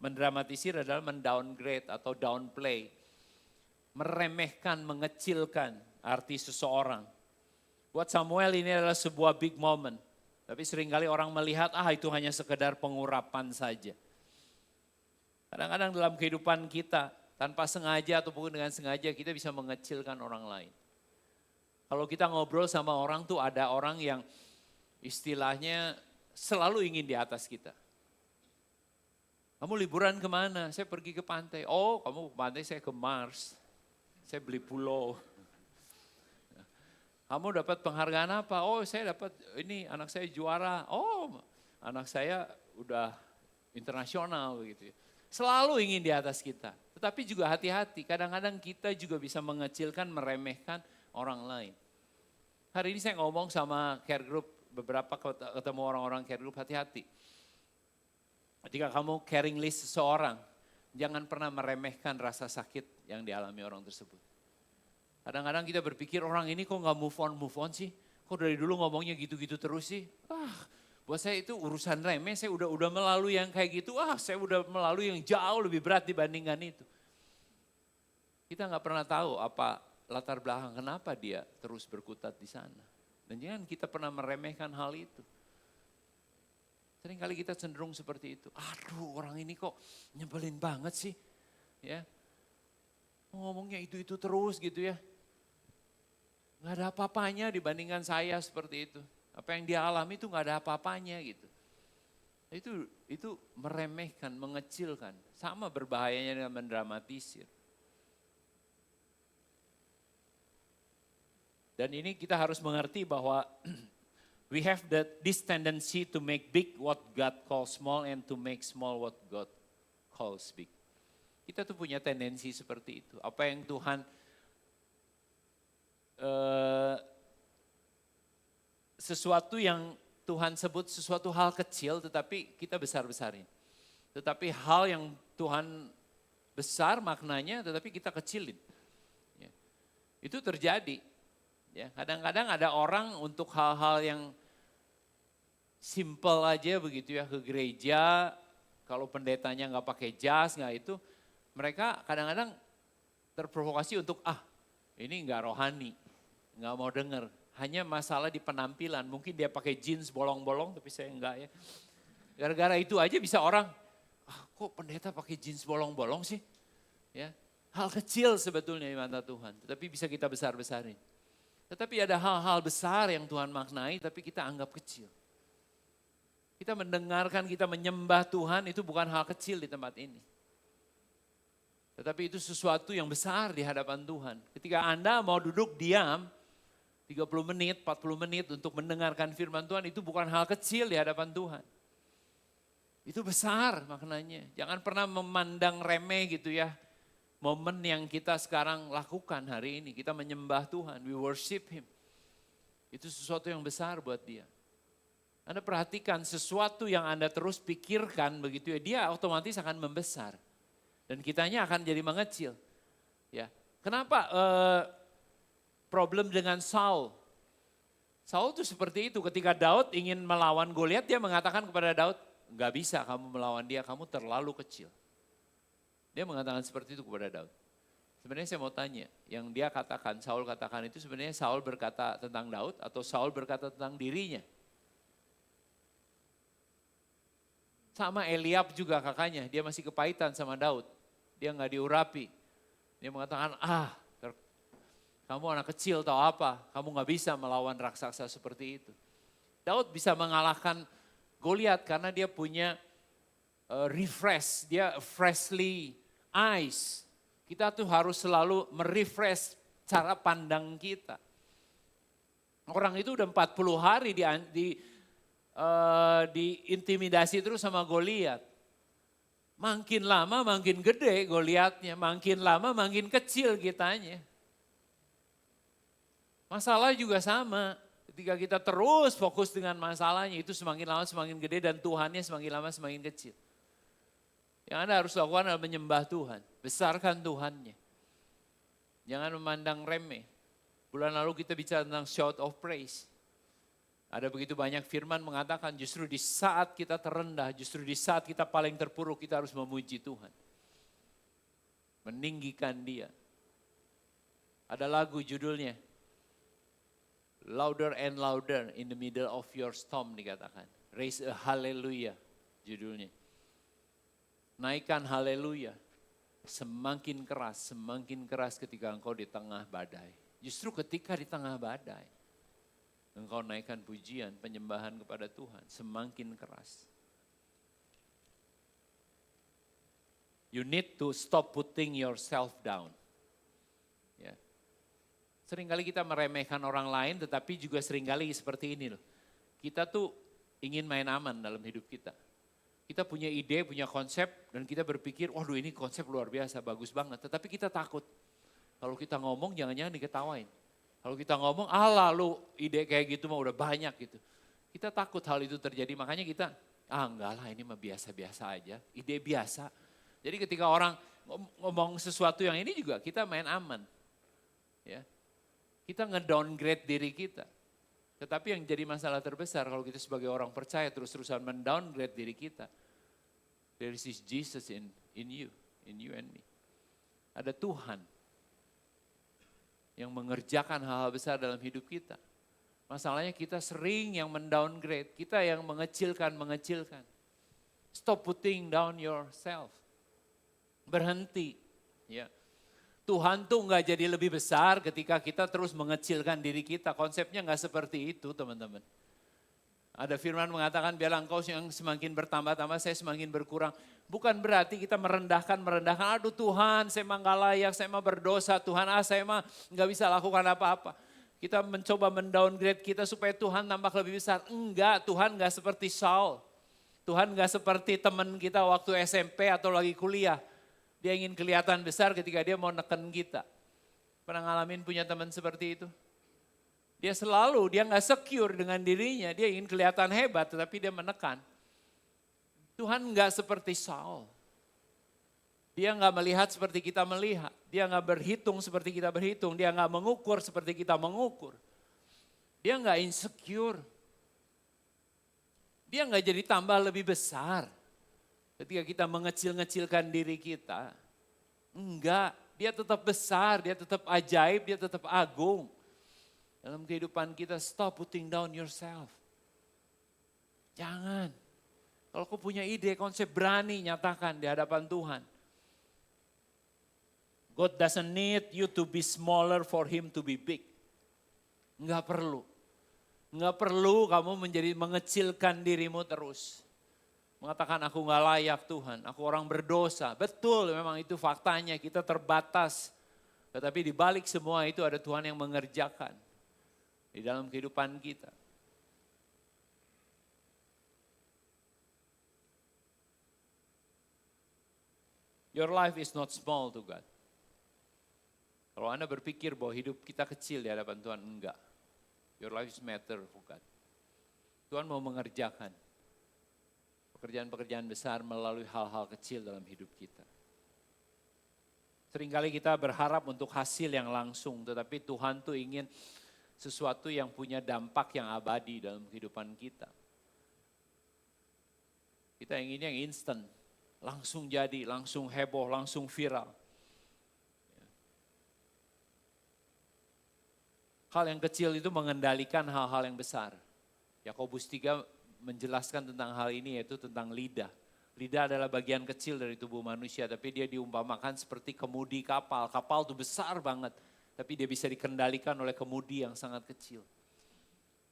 mendramatisir adalah mendowngrade atau downplay. Meremehkan, mengecilkan arti seseorang. Buat Samuel ini adalah sebuah big moment. Tapi seringkali orang melihat, itu hanya sekedar pengurapan saja. Kadang-kadang dalam kehidupan kita, tanpa sengaja ataupun dengan sengaja kita bisa mengecilkan orang lain. Kalau kita ngobrol sama orang tuh ada orang yang istilahnya selalu ingin di atas kita. Kamu liburan kemana? Saya pergi ke pantai. Oh kamu ke pantai, saya ke Mars. Saya beli pulau. Kamu dapat penghargaan apa? Oh saya dapat ini anak saya juara. Oh anak saya udah internasional begitu ya. Selalu ingin di atas kita. Tetapi juga hati-hati, kadang-kadang kita juga bisa mengecilkan, meremehkan orang lain. Hari ini saya ngomong sama care group, beberapa ketemu orang-orang care group, hati-hati. Ketika kamu caring list seseorang, jangan pernah meremehkan rasa sakit yang dialami orang tersebut. Kadang-kadang kita berpikir orang ini kok gak move on sih? Kok dari dulu ngomongnya gitu-gitu terus sih? Buat saya itu urusan remeh, saya udah melalui yang kayak gitu, saya udah melalui yang jauh lebih berat dibandingkan itu. Kita gak pernah tahu apa latar belakang kenapa dia terus berkutat di sana. Dan jangan kita pernah meremehkan hal itu. Seringkali kita cenderung seperti itu. Aduh orang ini kok nyebelin banget sih. Ya, ngomongnya itu terus gitu ya. Gak ada apa-apanya dibandingkan saya seperti itu. Apa yang dia alami itu gak ada apa-apanya gitu. Itu meremehkan, mengecilkan. Sama berbahayanya dengan mendramatisir. Dan ini kita harus mengerti bahwa We have this tendency to make big what God calls small and to make small what God calls big. Kita tuh punya tendensi seperti itu. Apa yang Tuhan sesuatu yang Tuhan sebut sesuatu hal kecil tetapi kita besar-besarin. Tetapi hal yang Tuhan besar maknanya tetapi kita kecilin. Ya. Itu terjadi. Ya, kadang-kadang ada orang untuk hal-hal yang simple aja begitu ya, ke gereja, kalau pendetanya nggak pakai jas, nggak itu, mereka kadang-kadang terprovokasi untuk ini nggak rohani, nggak mau denger. Hanya masalah di penampilan, mungkin dia pakai jeans bolong-bolong tapi saya enggak ya. Gara-gara itu aja bisa orang, kok pendeta pakai jeans bolong-bolong sih? Ya, hal kecil sebetulnya di mata Tuhan, tetapi bisa kita besar-besarin. Tetapi ada hal-hal besar yang Tuhan maknai tapi kita anggap kecil. Kita mendengarkan, kita menyembah Tuhan itu bukan hal kecil di tempat ini. Tetapi itu sesuatu yang besar di hadapan Tuhan. Ketika Anda mau duduk diam, 30 menit, 40 menit untuk mendengarkan firman Tuhan itu bukan hal kecil di hadapan Tuhan. Itu besar maknanya. Jangan pernah memandang remeh gitu ya. Momen yang kita sekarang lakukan hari ini. Kita menyembah Tuhan, we worship Him. Itu sesuatu yang besar buat dia. Anda perhatikan sesuatu yang Anda terus pikirkan begitu ya, dia otomatis akan membesar. Dan kitanya akan jadi mengecil. Ya. Kenapa problem dengan Saul? Saul itu seperti itu, ketika Daud ingin melawan Goliat, dia mengatakan kepada Daud, "Gak bisa kamu melawan dia, kamu terlalu kecil." Dia mengatakan seperti itu kepada Daud. Sebenarnya saya mau tanya, yang dia katakan, Saul katakan itu sebenarnya Saul berkata tentang Daud atau Saul berkata tentang dirinya? Sama Eliab juga kakaknya, dia masih kepahitan sama Daud. Dia gak diurapi. Dia mengatakan, kamu anak kecil tahu apa, kamu gak bisa melawan raksasa seperti itu. Daud bisa mengalahkan Goliat karena dia punya refresh, dia freshly eyes. Kita tuh harus selalu merefresh cara pandang kita. Orang itu udah 40 hari diintimidasi terus sama Goliat. Makin lama makin gede Goliatnya, makin lama makin kecil kitanya. Masalah juga sama, ketika kita terus fokus dengan masalahnya itu semakin lama semakin gede dan Tuhannya semakin lama semakin kecil. Yang Anda harus lakukan adalah menyembah Tuhan, besarkan Tuhannya. Jangan memandang remeh. Bulan lalu kita bicara tentang shout of praise. Ada begitu banyak firman mengatakan justru di saat kita terendah, justru di saat kita paling terpuruk kita harus memuji Tuhan. Meninggikan Dia. Ada lagu judulnya, Louder and louder in the middle of your storm dikatakan. Raise a hallelujah judulnya. Naikkan haleluya. Semakin keras ketika engkau di tengah badai. Justru ketika di tengah badai. Engkau naikkan pujian, penyembahan kepada Tuhan. Semakin keras. You need to stop putting yourself down. Ya. Seringkali kita meremehkan orang lain tetapi juga seringkali seperti ini loh. Kita tuh ingin main aman dalam hidup kita. Kita punya ide, punya konsep dan kita berpikir, waduh ini konsep luar biasa, bagus banget. Tetapi kita takut. Kalau kita ngomong jangan-jangan diketawain. Kalau kita ngomong, lalu ide kayak gitu mah udah banyak gitu. Kita takut hal itu terjadi, makanya kita, enggak lah ini mah biasa-biasa aja, ide biasa. Jadi ketika orang ngomong sesuatu yang ini juga kita main aman. Ya. Kita ngedowngrade diri kita. Tetapi yang jadi masalah terbesar kalau kita sebagai orang percaya terus-terusan mendowngrade diri kita. There is Jesus in you and me. Ada Tuhan yang mengerjakan hal-hal besar dalam hidup kita. Masalahnya kita sering yang mendowngrade, kita yang mengecilkan. Stop putting down yourself. Berhenti. Ya. Tuhan tuh nggak jadi lebih besar ketika kita terus mengecilkan diri kita. Konsepnya nggak seperti itu teman-teman. Ada firman mengatakan biarlah engkau yang semakin bertambah-tambah, saya semakin berkurang. Bukan berarti kita merendahkan. Aduh Tuhan saya mah nggak layak, saya mah berdosa. Tuhan saya mah nggak bisa lakukan apa-apa. Kita mencoba mendowngrade kita supaya Tuhan tampak lebih besar. Enggak, Tuhan enggak seperti Saul. Tuhan enggak seperti teman kita waktu SMP atau lagi kuliah. Dia ingin kelihatan besar ketika dia mau neken kita. Pernah ngalamin punya teman seperti itu? Dia enggak secure dengan dirinya. Dia ingin kelihatan hebat tetapi dia menekan. Tuhan enggak seperti Saul. Dia enggak melihat seperti kita melihat. Dia enggak berhitung seperti kita berhitung. Dia enggak mengukur seperti kita mengukur. Dia enggak insecure. Dia enggak jadi tambah lebih besar. Ketika kita mengecil-ngecilkan diri kita. Enggak, dia tetap besar, dia tetap ajaib, dia tetap agung. Dalam kehidupan kita, stop putting down yourself. Jangan. Kalau kau punya ide, konsep berani nyatakan di hadapan Tuhan. God doesn't need you to be smaller for him to be big. Enggak perlu. Enggak perlu kamu mengecilkan dirimu terus. Mengatakan aku enggak layak Tuhan, aku orang berdosa. Betul, memang itu faktanya, kita terbatas. Tetapi di balik semua itu ada Tuhan yang mengerjakan di dalam kehidupan kita. Your life is not small to God. Kalau Anda berpikir bahwa hidup kita kecil di hadapan Tuhan, enggak. Your life is matter for God. Tuhan mau mengerjakan pekerjaan-pekerjaan besar melalui hal-hal kecil dalam hidup kita. Seringkali kita berharap untuk hasil yang langsung, tetapi Tuhan tuh ingin sesuatu yang punya dampak yang abadi dalam kehidupan kita. Kita ingin yang instan, langsung jadi, langsung heboh, langsung viral. Hal yang kecil itu mengendalikan hal-hal yang besar. Yakobus 3 menjelaskan tentang hal ini, yaitu tentang lidah. Lidah adalah bagian kecil dari tubuh manusia, tapi dia diumpamakan seperti kemudi kapal. Kapal itu besar banget, tapi dia bisa dikendalikan oleh kemudi yang sangat kecil.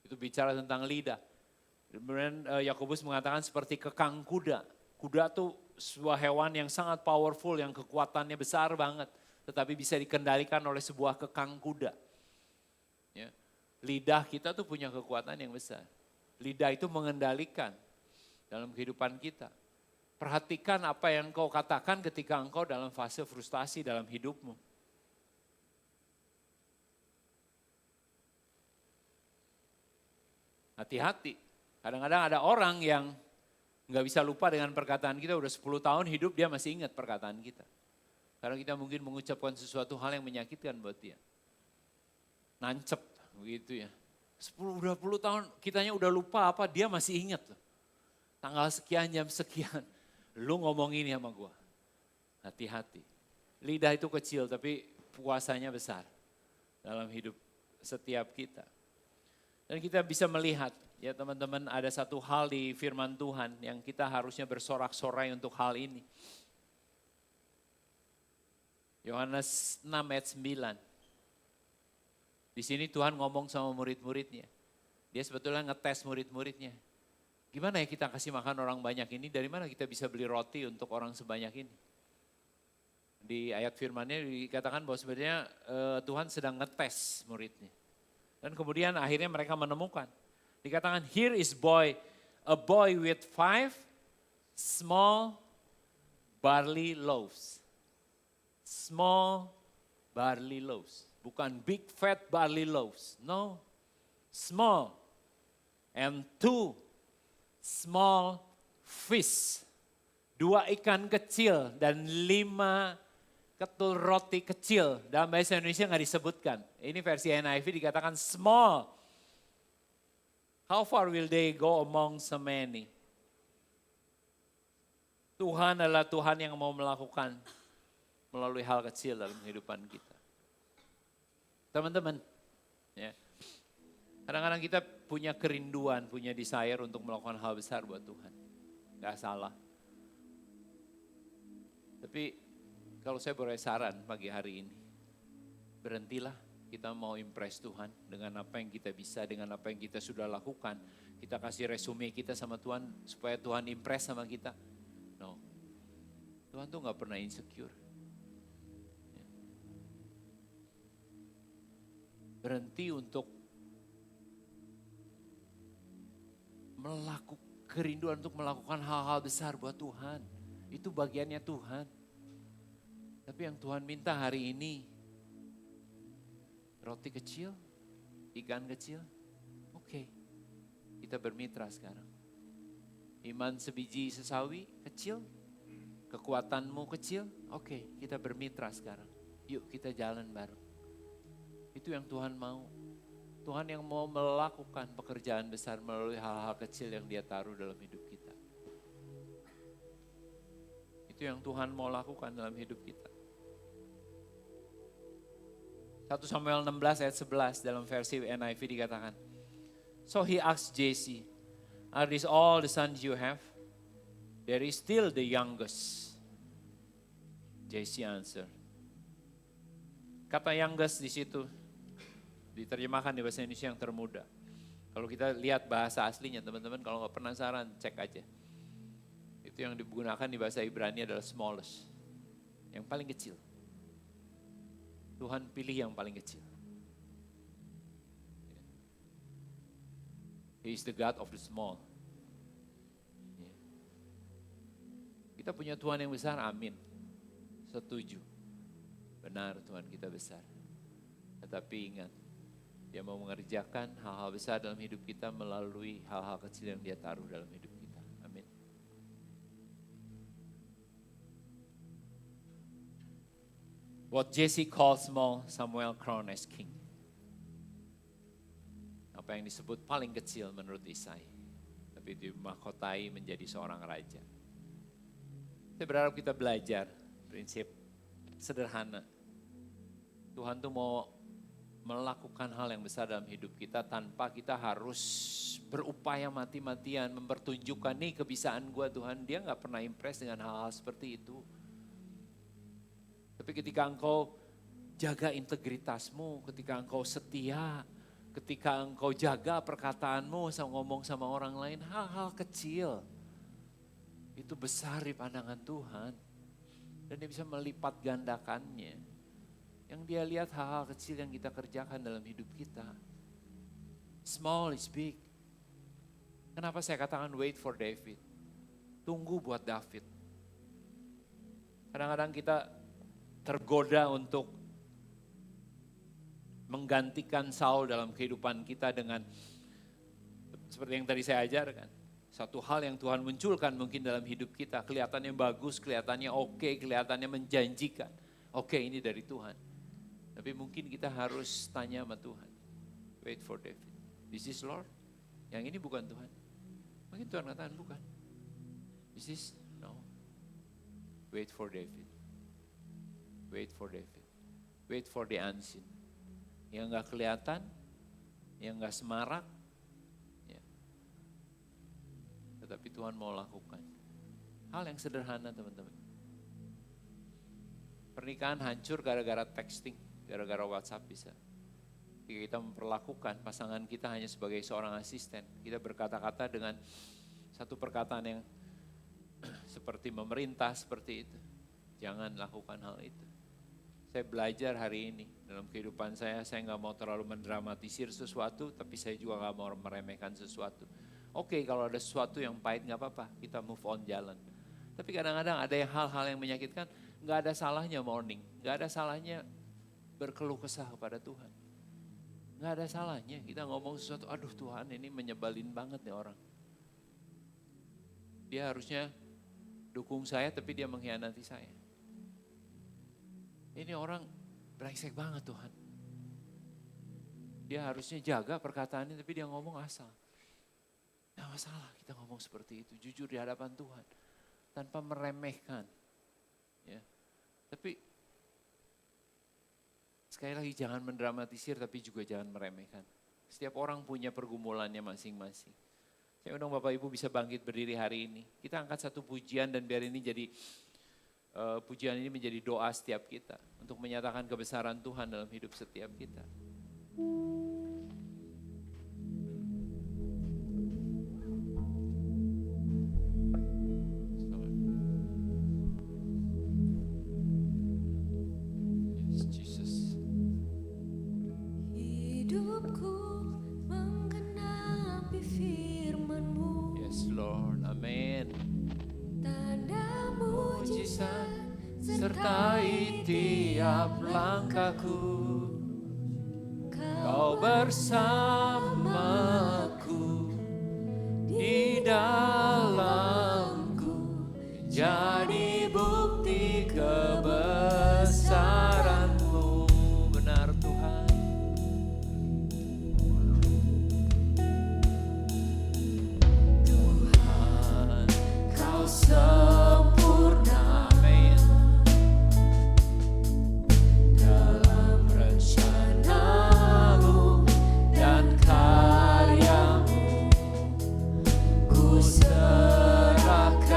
Itu bicara tentang lidah. Kemudian Yakobus mengatakan seperti kekang kuda. Kuda itu sebuah hewan yang sangat powerful, yang kekuatannya besar banget, tetapi bisa dikendalikan oleh sebuah kekang kuda. Ya. Lidah kita tuh punya kekuatan yang besar. Lidah itu mengendalikan dalam kehidupan kita. Perhatikan apa yang kau katakan ketika engkau dalam fase frustasi dalam hidupmu. Hati-hati, kadang-kadang ada orang yang nggak bisa lupa dengan perkataan kita, udah 10 tahun hidup dia masih ingat perkataan kita. Karena kita mungkin mengucapkan sesuatu hal yang menyakitkan buat dia. Nancep begitu ya. 10 tahun kitanya udah lupa apa, dia masih ingat loh. Tanggal sekian, jam sekian, lu ngomong ini sama gua. Hati-hati. Lidah itu kecil tapi puasanya besar dalam hidup setiap kita. Dan kita bisa melihat, ya teman-teman, ada satu hal di firman Tuhan yang kita harusnya bersorak-sorai untuk hal ini. Yohanes 6 ayat 9. Di sini Tuhan ngomong sama murid-muridnya. Dia sebetulnya ngetes murid-muridnya. Gimana ya kita kasih makan orang banyak ini, dari mana kita bisa beli roti untuk orang sebanyak ini? Di ayat firmannya dikatakan bahwa sebenarnya Tuhan sedang ngetes muridnya. Dan kemudian akhirnya mereka menemukan. Dikatakan, here is a boy with 5 small barley loaves. Small barley loaves. Bukan big fat barley loaves. No, small. And 2 small fish. 2 ikan kecil dan 5 ketul roti kecil. Dalam bahasa Indonesia nggak disebutkan. Ini versi NIV dikatakan small. How far will they go among so many? Tuhan adalah Tuhan yang mau melakukan melalui hal kecil dalam kehidupan kita. Teman-teman, ya, kadang-kadang kita punya kerinduan, punya desire untuk melakukan hal besar buat Tuhan. Gak salah. Tapi kalau saya boleh saran pagi hari ini, berhentilah, kita mau impress Tuhan dengan apa yang kita bisa, dengan apa yang kita sudah lakukan. Kita kasih resume kita sama Tuhan supaya Tuhan impress sama kita. No, Tuhan tuh gak pernah insecure. berhenti untuk kerinduan untuk melakukan hal-hal besar buat Tuhan. Itu bagiannya Tuhan. Tapi yang Tuhan minta hari ini, roti kecil, ikan kecil, oke, kita bermitra sekarang. Iman sebiji sesawi kecil, kekuatanmu kecil, oke, kita bermitra sekarang. Yuk kita jalan bareng. Itu yang Tuhan mau. Tuhan yang mau melakukan pekerjaan besar melalui hal-hal kecil yang Dia taruh dalam hidup kita. Itu yang Tuhan mau lakukan dalam hidup kita. 1 Samuel 16 ayat 11 dalam versi NIV dikatakan, So he asked Jesse, Are these all the sons you have? There is still the youngest. Jesse answered. Kata youngest di situ diterjemahkan di bahasa Indonesia yang termuda. Kalau kita lihat bahasa aslinya teman-teman, kalau nggak penasaran cek aja. Itu yang digunakan di bahasa Ibrani adalah smallest, yang paling kecil. Tuhan pilih yang paling kecil. He is the God of the small. Kita punya Tuhan yang besar, amin. Setuju. Benar Tuhan kita besar. Tetapi ingat, Dia mau mengerjakan hal-hal besar dalam hidup kita melalui hal-hal kecil yang Dia taruh dalam hidup kita. Amin. What Jesse called small, Samuel crowned as king. Apa yang disebut paling kecil menurut Isai, tapi dimahkotai menjadi seorang raja. Saya berharap kita belajar prinsip sederhana. Tuhan tuh mau melakukan hal yang besar dalam hidup kita tanpa kita harus berupaya mati-matian mempertunjukkan nih kebisaan gue Tuhan. Dia gak pernah impress dengan hal-hal seperti itu. Tapi ketika engkau jaga integritasmu, ketika engkau setia, ketika engkau jaga perkataanmu sama ngomong sama orang lain, hal-hal kecil itu besar di pandangan Tuhan. Dan Dia bisa melipat gandakannya. Yang Dia lihat hal-hal kecil yang kita kerjakan dalam hidup kita. Small is big. Kenapa saya katakan wait for David? Tunggu buat David. Kadang-kadang kita tergoda untuk menggantikan Saul dalam kehidupan kita dengan seperti yang tadi saya ajarkan. Satu hal yang Tuhan munculkan mungkin dalam hidup kita, kelihatannya bagus, kelihatannya oke, kelihatannya menjanjikan. Oke, ini dari Tuhan. Tapi mungkin kita harus tanya sama Tuhan. Wait for David. This is Lord. Yang ini bukan Tuhan. Mungkin Tuhan katakan bukan. This is no. Wait for David. Wait for David. Wait for the unseen. Yang gak kelihatan, yang gak semarak, ya. Tetapi Tuhan mau lakukan. Hal yang sederhana teman-teman. Pernikahan hancur gara-gara texting, gara-gara WhatsApp bisa. Ketika kita memperlakukan pasangan kita hanya sebagai seorang asisten, kita berkata-kata dengan satu perkataan yang seperti memerintah seperti itu. Jangan lakukan hal itu. Saya belajar hari ini dalam kehidupan saya nggak mau terlalu mendramatisir sesuatu, tapi saya juga nggak mau meremehkan sesuatu. Oke, kalau ada sesuatu yang pahit nggak apa-apa, kita move on jalan. Tapi kadang-kadang ada hal-hal yang menyakitkan, nggak ada salahnya mourning, nggak ada salahnya berkeluh kesah kepada Tuhan. Nggak ada salahnya kita ngomong sesuatu, aduh Tuhan ini menyebalin banget nih orang. Dia harusnya dukung saya tapi dia mengkhianati saya. Ini orang brengsek banget Tuhan. Dia harusnya jaga perkataannya tapi dia ngomong asal. Nggak masalah kita ngomong seperti itu, jujur di hadapan Tuhan. Tanpa meremehkan. Ya. Tapi sekali lagi jangan mendramatisir tapi juga jangan meremehkan. Setiap orang punya pergumulannya masing-masing. Saya undang Bapak Ibu bisa bangkit berdiri hari ini. Kita angkat satu pujian dan biar ini jadi pujian ini menjadi doa setiap kita untuk menyatakan kebesaran Tuhan dalam hidup setiap kita. Yes, Jesus. Hidup sertai tiap langkahku. Kau bersamaku di dalamku, jadi bukti kebesaran-Mu. Benar Tuhan. Tuhan, Kau sempurna, amin, dalam rencana-Mu dan karya-Mu. Ku serahkan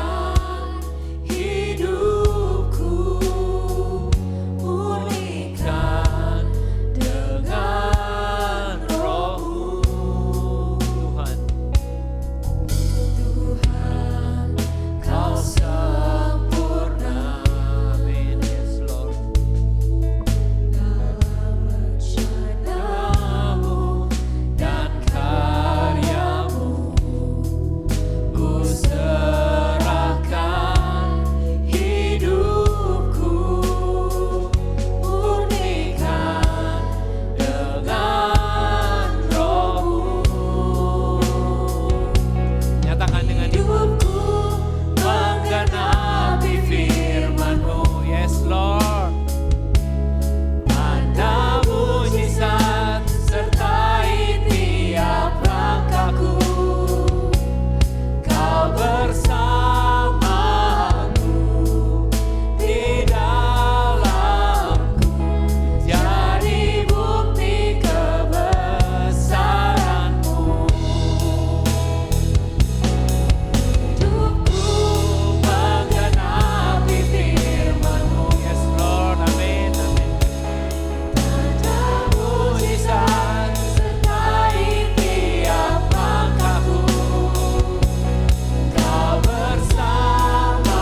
hidupku, murnikan dengan Roh-Mu. Tuhan, Tuhan, Kau sempurna, amin, yes Lord, dalam rencana-Mu dan karya-Mu. Ku serahkan hidupku, murnikan dengan Roh-Mu. Nyatakan dengan hidupku menggenapi firman-Mu, yes Lord. Tanda mujizat sertai tiap langkahku. Kau bersamaku di dalamku, jadi bukti kebesaran-Mu. Hidupku menggenapi firman-Mu, yes Lord, amin, amin. Tanda mujizat sertai tiap langkahku. Kau bersamaku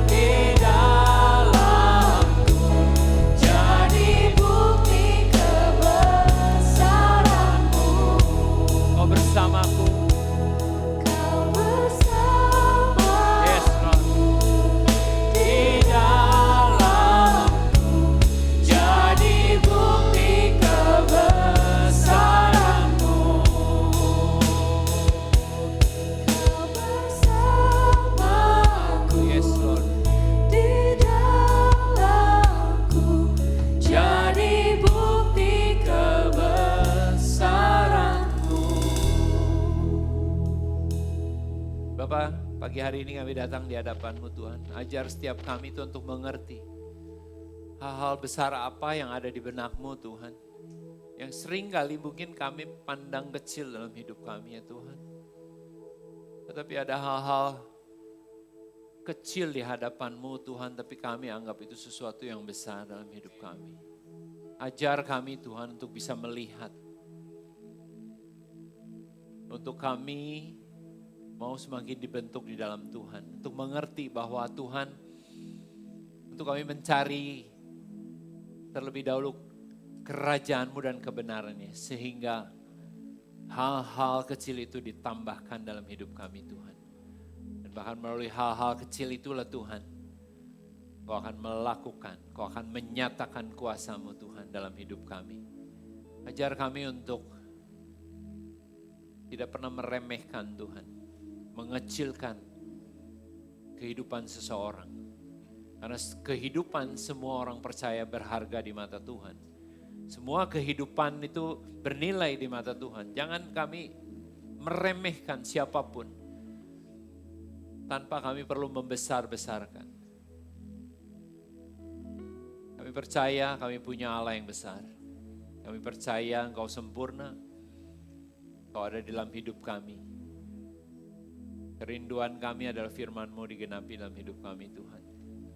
di dalamku, jadi bukti kebesaran-Mu. Kau bersamaku, Kau bersamaku, yes Lord, di dalamku, jadi bukti kebesaran-Mu. Kau bersamaku, yes Lord, di dalamku, jadi bukti kebesaran-Mu. Bapak, pagi hari ini kami datang di hadapan-Mu Tuhan. Ajar setiap kami Tuhan untuk mengerti hal-hal besar apa yang ada di benak-Mu Tuhan. Yang sering kali mungkin kami pandang kecil dalam hidup kami ya Tuhan. Tetapi ada hal-hal kecil di hadapan-Mu Tuhan, tapi kami anggap itu sesuatu yang besar dalam hidup kami. Ajar kami Tuhan untuk bisa melihat. Untuk kami mau semakin dibentuk di dalam Tuhan. Untuk mengerti bahwa Tuhan, untuk kami mencari terlebih dahulu kerajaan-Mu dan kebenarannya. Sehingga hal-hal kecil itu ditambahkan dalam hidup kami Tuhan. Dan bahkan melalui hal-hal kecil itulah Tuhan, Kau akan melakukan, Kau akan menyatakan kuasa-Mu Tuhan dalam hidup kami. Ajar kami untuk tidak pernah meremehkan Tuhan, mengecilkan kehidupan seseorang. Karena kehidupan semua orang percaya berharga di mata Tuhan. Semua kehidupan itu bernilai di mata Tuhan. Jangan kami meremehkan siapapun tanpa kami perlu membesar-besarkan. Kami percaya kami punya Allah yang besar. Kami percaya Engkau sempurna. Engkau ada di dalam hidup kami. Kerinduan kami adalah firman-Mu digenapi dalam hidup kami Tuhan.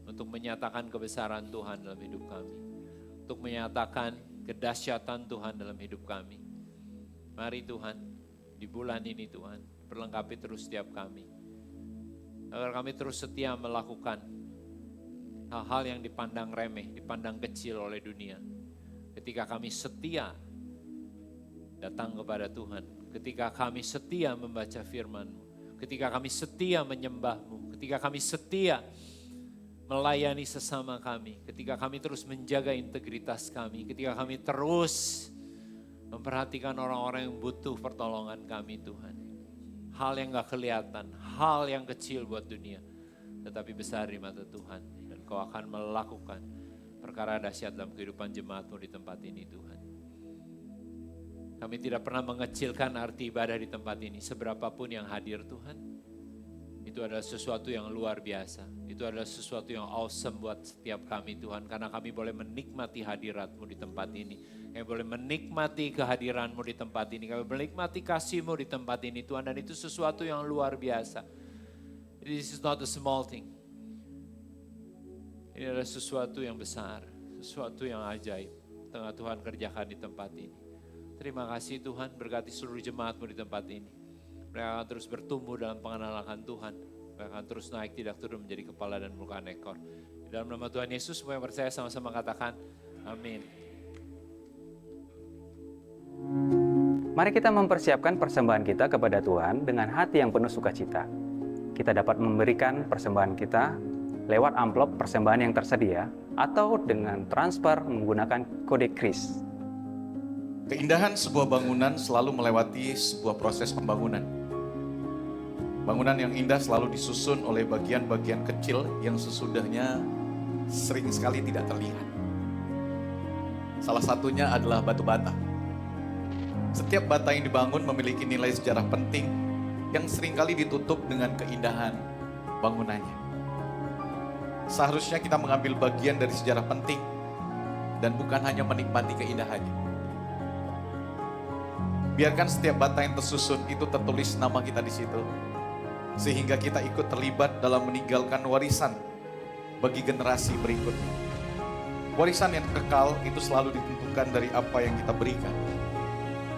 Untuk menyatakan kebesaran Tuhan dalam hidup kami. Untuk menyatakan kedahsyatan Tuhan dalam hidup kami. Mari Tuhan, di bulan ini Tuhan, perlengkapi terus setiap kami. Agar kami terus setia melakukan hal-hal yang dipandang remeh, dipandang kecil oleh dunia. Ketika kami setia datang kepada Tuhan. Ketika kami setia membaca firman-Mu. Ketika kami setia menyembah-Mu, ketika kami setia melayani sesama kami, ketika kami terus menjaga integritas kami, ketika kami terus memperhatikan orang-orang yang butuh pertolongan kami Tuhan. Hal yang gak kelihatan, hal yang kecil buat dunia, tetapi besar di mata Tuhan. Dan Kau akan melakukan perkara dahsyat dalam kehidupan jemaat-Mu di tempat ini Tuhan. Kami tidak pernah mengecilkan arti ibadah di tempat ini, seberapapun yang hadir Tuhan. Itu adalah sesuatu yang luar biasa. Itu adalah sesuatu yang awesome buat setiap kami Tuhan. Karena kami boleh menikmati hadirat-Mu di tempat ini. Kami boleh menikmati kehadiran-Mu di tempat ini. Kami menikmati kasih-Mu di tempat ini Tuhan. Dan itu sesuatu yang luar biasa. This is not a small thing. Ini adalah sesuatu yang besar. Sesuatu yang ajaib. Tengah Tuhan kerjakan di tempat ini. Terima kasih Tuhan, berkati seluruh jemaat-Mu di tempat ini. Mereka akan terus bertumbuh dalam pengenalan akan Tuhan. Mereka akan terus naik, tidak turun menjadi kepala dan bukan ekor. Di dalam nama Tuhan Yesus, semua yang percaya sama-sama katakan, amin. Mari kita mempersiapkan persembahan kita kepada Tuhan dengan hati yang penuh sukacita. Kita dapat memberikan persembahan kita lewat amplop persembahan yang tersedia atau dengan transfer menggunakan kode KRIS. Keindahan sebuah bangunan selalu melewati sebuah proses pembangunan. Bangunan yang indah selalu disusun oleh bagian-bagian kecil yang sesudahnya sering sekali tidak terlihat. Salah satunya adalah batu bata. Setiap bata yang dibangun memiliki nilai sejarah penting yang seringkali ditutup dengan keindahan bangunannya. Seharusnya kita mengambil bagian dari sejarah penting dan bukan hanya menikmati keindahannya. Biarkan setiap bata yang tersusun itu tertulis nama kita di situ. Sehingga kita ikut terlibat dalam meninggalkan warisan bagi generasi berikutnya. Warisan yang kekal itu selalu ditentukan dari apa yang kita berikan,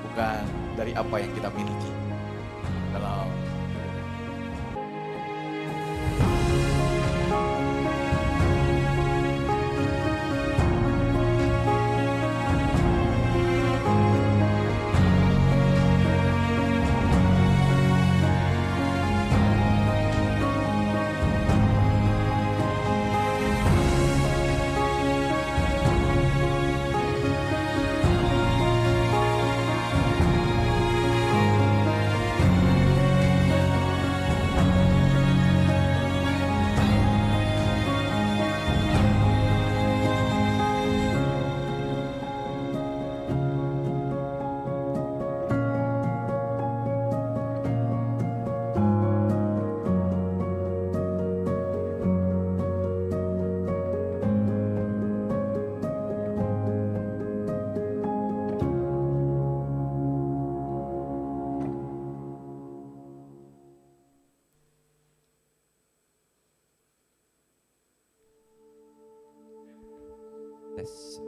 bukan dari apa yang kita miliki. Dalam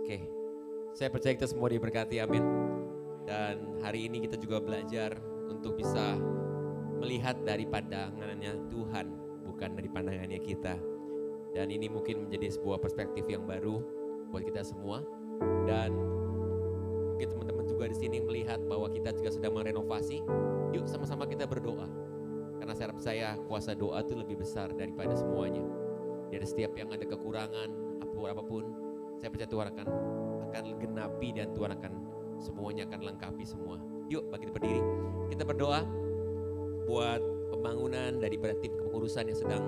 Oke. Saya percaya kita semua diberkati, amin. Dan hari ini kita juga belajar untuk bisa melihat dari pandangannya Tuhan, bukan dari pandangannya kita. Dan ini mungkin menjadi sebuah perspektif yang baru buat kita semua. Dan mungkin teman-teman juga di sini melihat bahwa kita juga sedang merenovasi. Yuk sama-sama kita berdoa. Karena saya percaya kuasa doa itu lebih besar daripada semuanya. Dari setiap yang ada kekurangan, apapun, saya percaya Tuhan akan genapi dan Tuhan akan semuanya akan lengkapi semua. Yuk bangkit berdiri. Kita berdoa buat pembangunan daripada tim kepengurusan yang sedang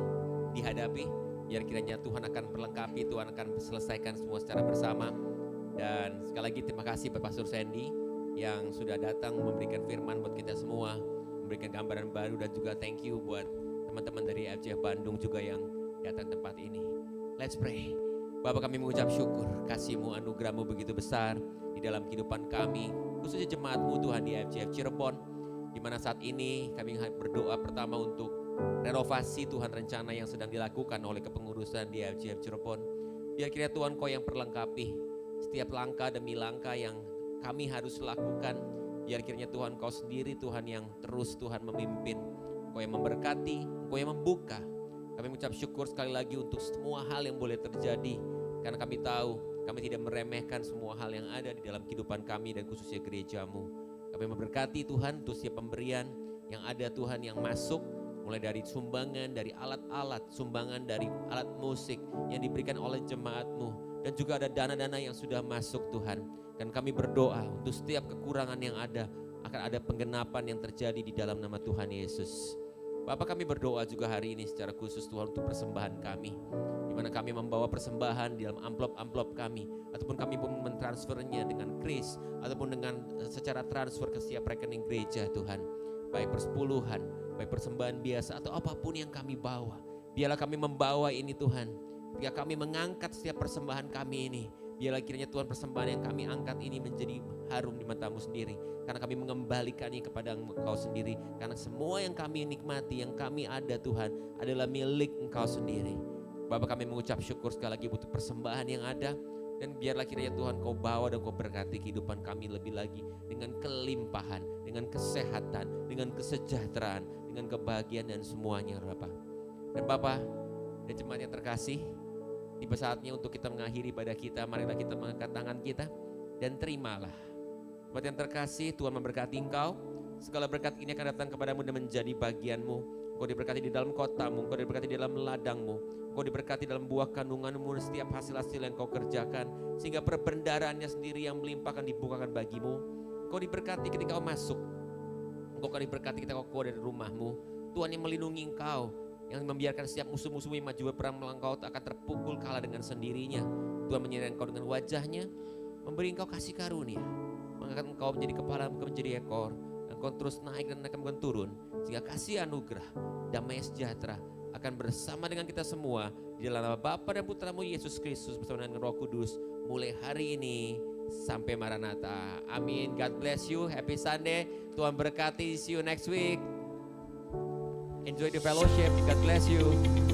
dihadapi. Biar kiranya Tuhan akan berlengkapi, Tuhan akan selesaikan semua secara bersama. Dan sekali lagi terima kasih buat Pastor Sandy yang sudah datang memberikan firman buat kita semua, memberikan gambaran baru, dan juga thank you buat teman-teman dari FCF Bandung juga yang datang tempat ini. Let's pray. Bapa, kami mengucap syukur, kasih-Mu, anugerah-Mu begitu besar di dalam kehidupan kami, khususnya jemaat-Mu Tuhan di FCF Cirebon, di mana saat ini kami berdoa pertama untuk renovasi Tuhan rencana yang sedang dilakukan oleh kepengurusan di FCF Cirebon. Biar kiranya Tuhan Kau yang perlengkapi setiap langkah demi langkah yang kami harus lakukan. Biar kiranya Tuhan Kau sendiri Tuhan yang terus Tuhan memimpin, Kau yang memberkati, Kau yang membuka. Kami mengucap syukur sekali lagi untuk semua hal yang boleh terjadi. Karena kami tahu, kami tidak meremehkan semua hal yang ada di dalam kehidupan kami dan khususnya gereja-Mu. Kami memberkati Tuhan untuk setiap pemberian yang ada Tuhan yang masuk, mulai dari sumbangan, dari alat-alat, sumbangan dari alat musik yang diberikan oleh jemaat-Mu. Dan juga ada dana-dana yang sudah masuk Tuhan. Dan kami berdoa untuk setiap kekurangan yang ada, akan ada penggenapan yang terjadi di dalam nama Tuhan Yesus. Bapak, kami berdoa juga hari ini secara khusus Tuhan untuk persembahan kami. Di mana kami membawa persembahan di dalam amplop-amplop kami, ataupun kami pun mentransfernya dengan kris, ataupun dengan secara transfer ke setiap rekening gereja Tuhan. Baik persepuluhan, baik persembahan biasa atau apapun yang kami bawa. Biarlah kami membawa ini Tuhan. Ketika kami mengangkat setiap persembahan kami ini, biarlah kiranya Tuhan persembahan yang kami angkat ini menjadi harum di mata-Mu sendiri. Karena kami mengembalikannya kepada Engkau sendiri. Karena semua yang kami nikmati, yang kami ada Tuhan, adalah milik Engkau sendiri. Bapak, kami mengucap syukur sekali lagi untuk persembahan yang ada. Dan biarlah kiranya Tuhan Kau bawa dan Kau berkati kehidupan kami lebih lagi. Dengan kelimpahan, dengan kesehatan, dengan kesejahteraan, dengan kebahagiaan dan semuanya Bapak. Dan Bapak, dan jemaat yang terkasih, tiba saatnya untuk kita mengakhiri pada kita. Marilah kita mengangkat tangan kita dan terimalah. Jemaat yang terkasih, Tuhan memberkati engkau. Segala berkat ini akan datang kepadamu dan menjadi bagianmu. Engkau diberkati di dalam kotamu, engkau diberkati di dalam ladangmu, engkau diberkati dalam buah kandunganmu dan setiap hasil-hasil yang kau kerjakan. Sehingga perbendaraannya sendiri yang melimpah akan dibukakan bagimu. Engkau diberkati ketika kau masuk, engkau akan diberkati ketika kau keluar dari rumahmu. Tuhan yang melindungi engkau, yang membiarkan setiap musuh-musuh yang maju berperang melawan engkau tak akan terpukul kalah dengan sendirinya. Tuhan menyertai engkau dengan wajahnya, memberi engkau kasih karunia, mengangkat engkau menjadi kepala bukan menjadi ekor, dan engkau terus naik dan bukan turun, sehingga kasih anugerah, damai sejahtera akan bersama dengan kita semua di dalam nama Bapa dan Putra-Mu Yesus Kristus bersama dengan Roh Kudus mulai hari ini sampai Maranatha. Amin. God bless you. Happy Sunday. Tuhan berkati. See you next week. Enjoy the fellowship. God bless you.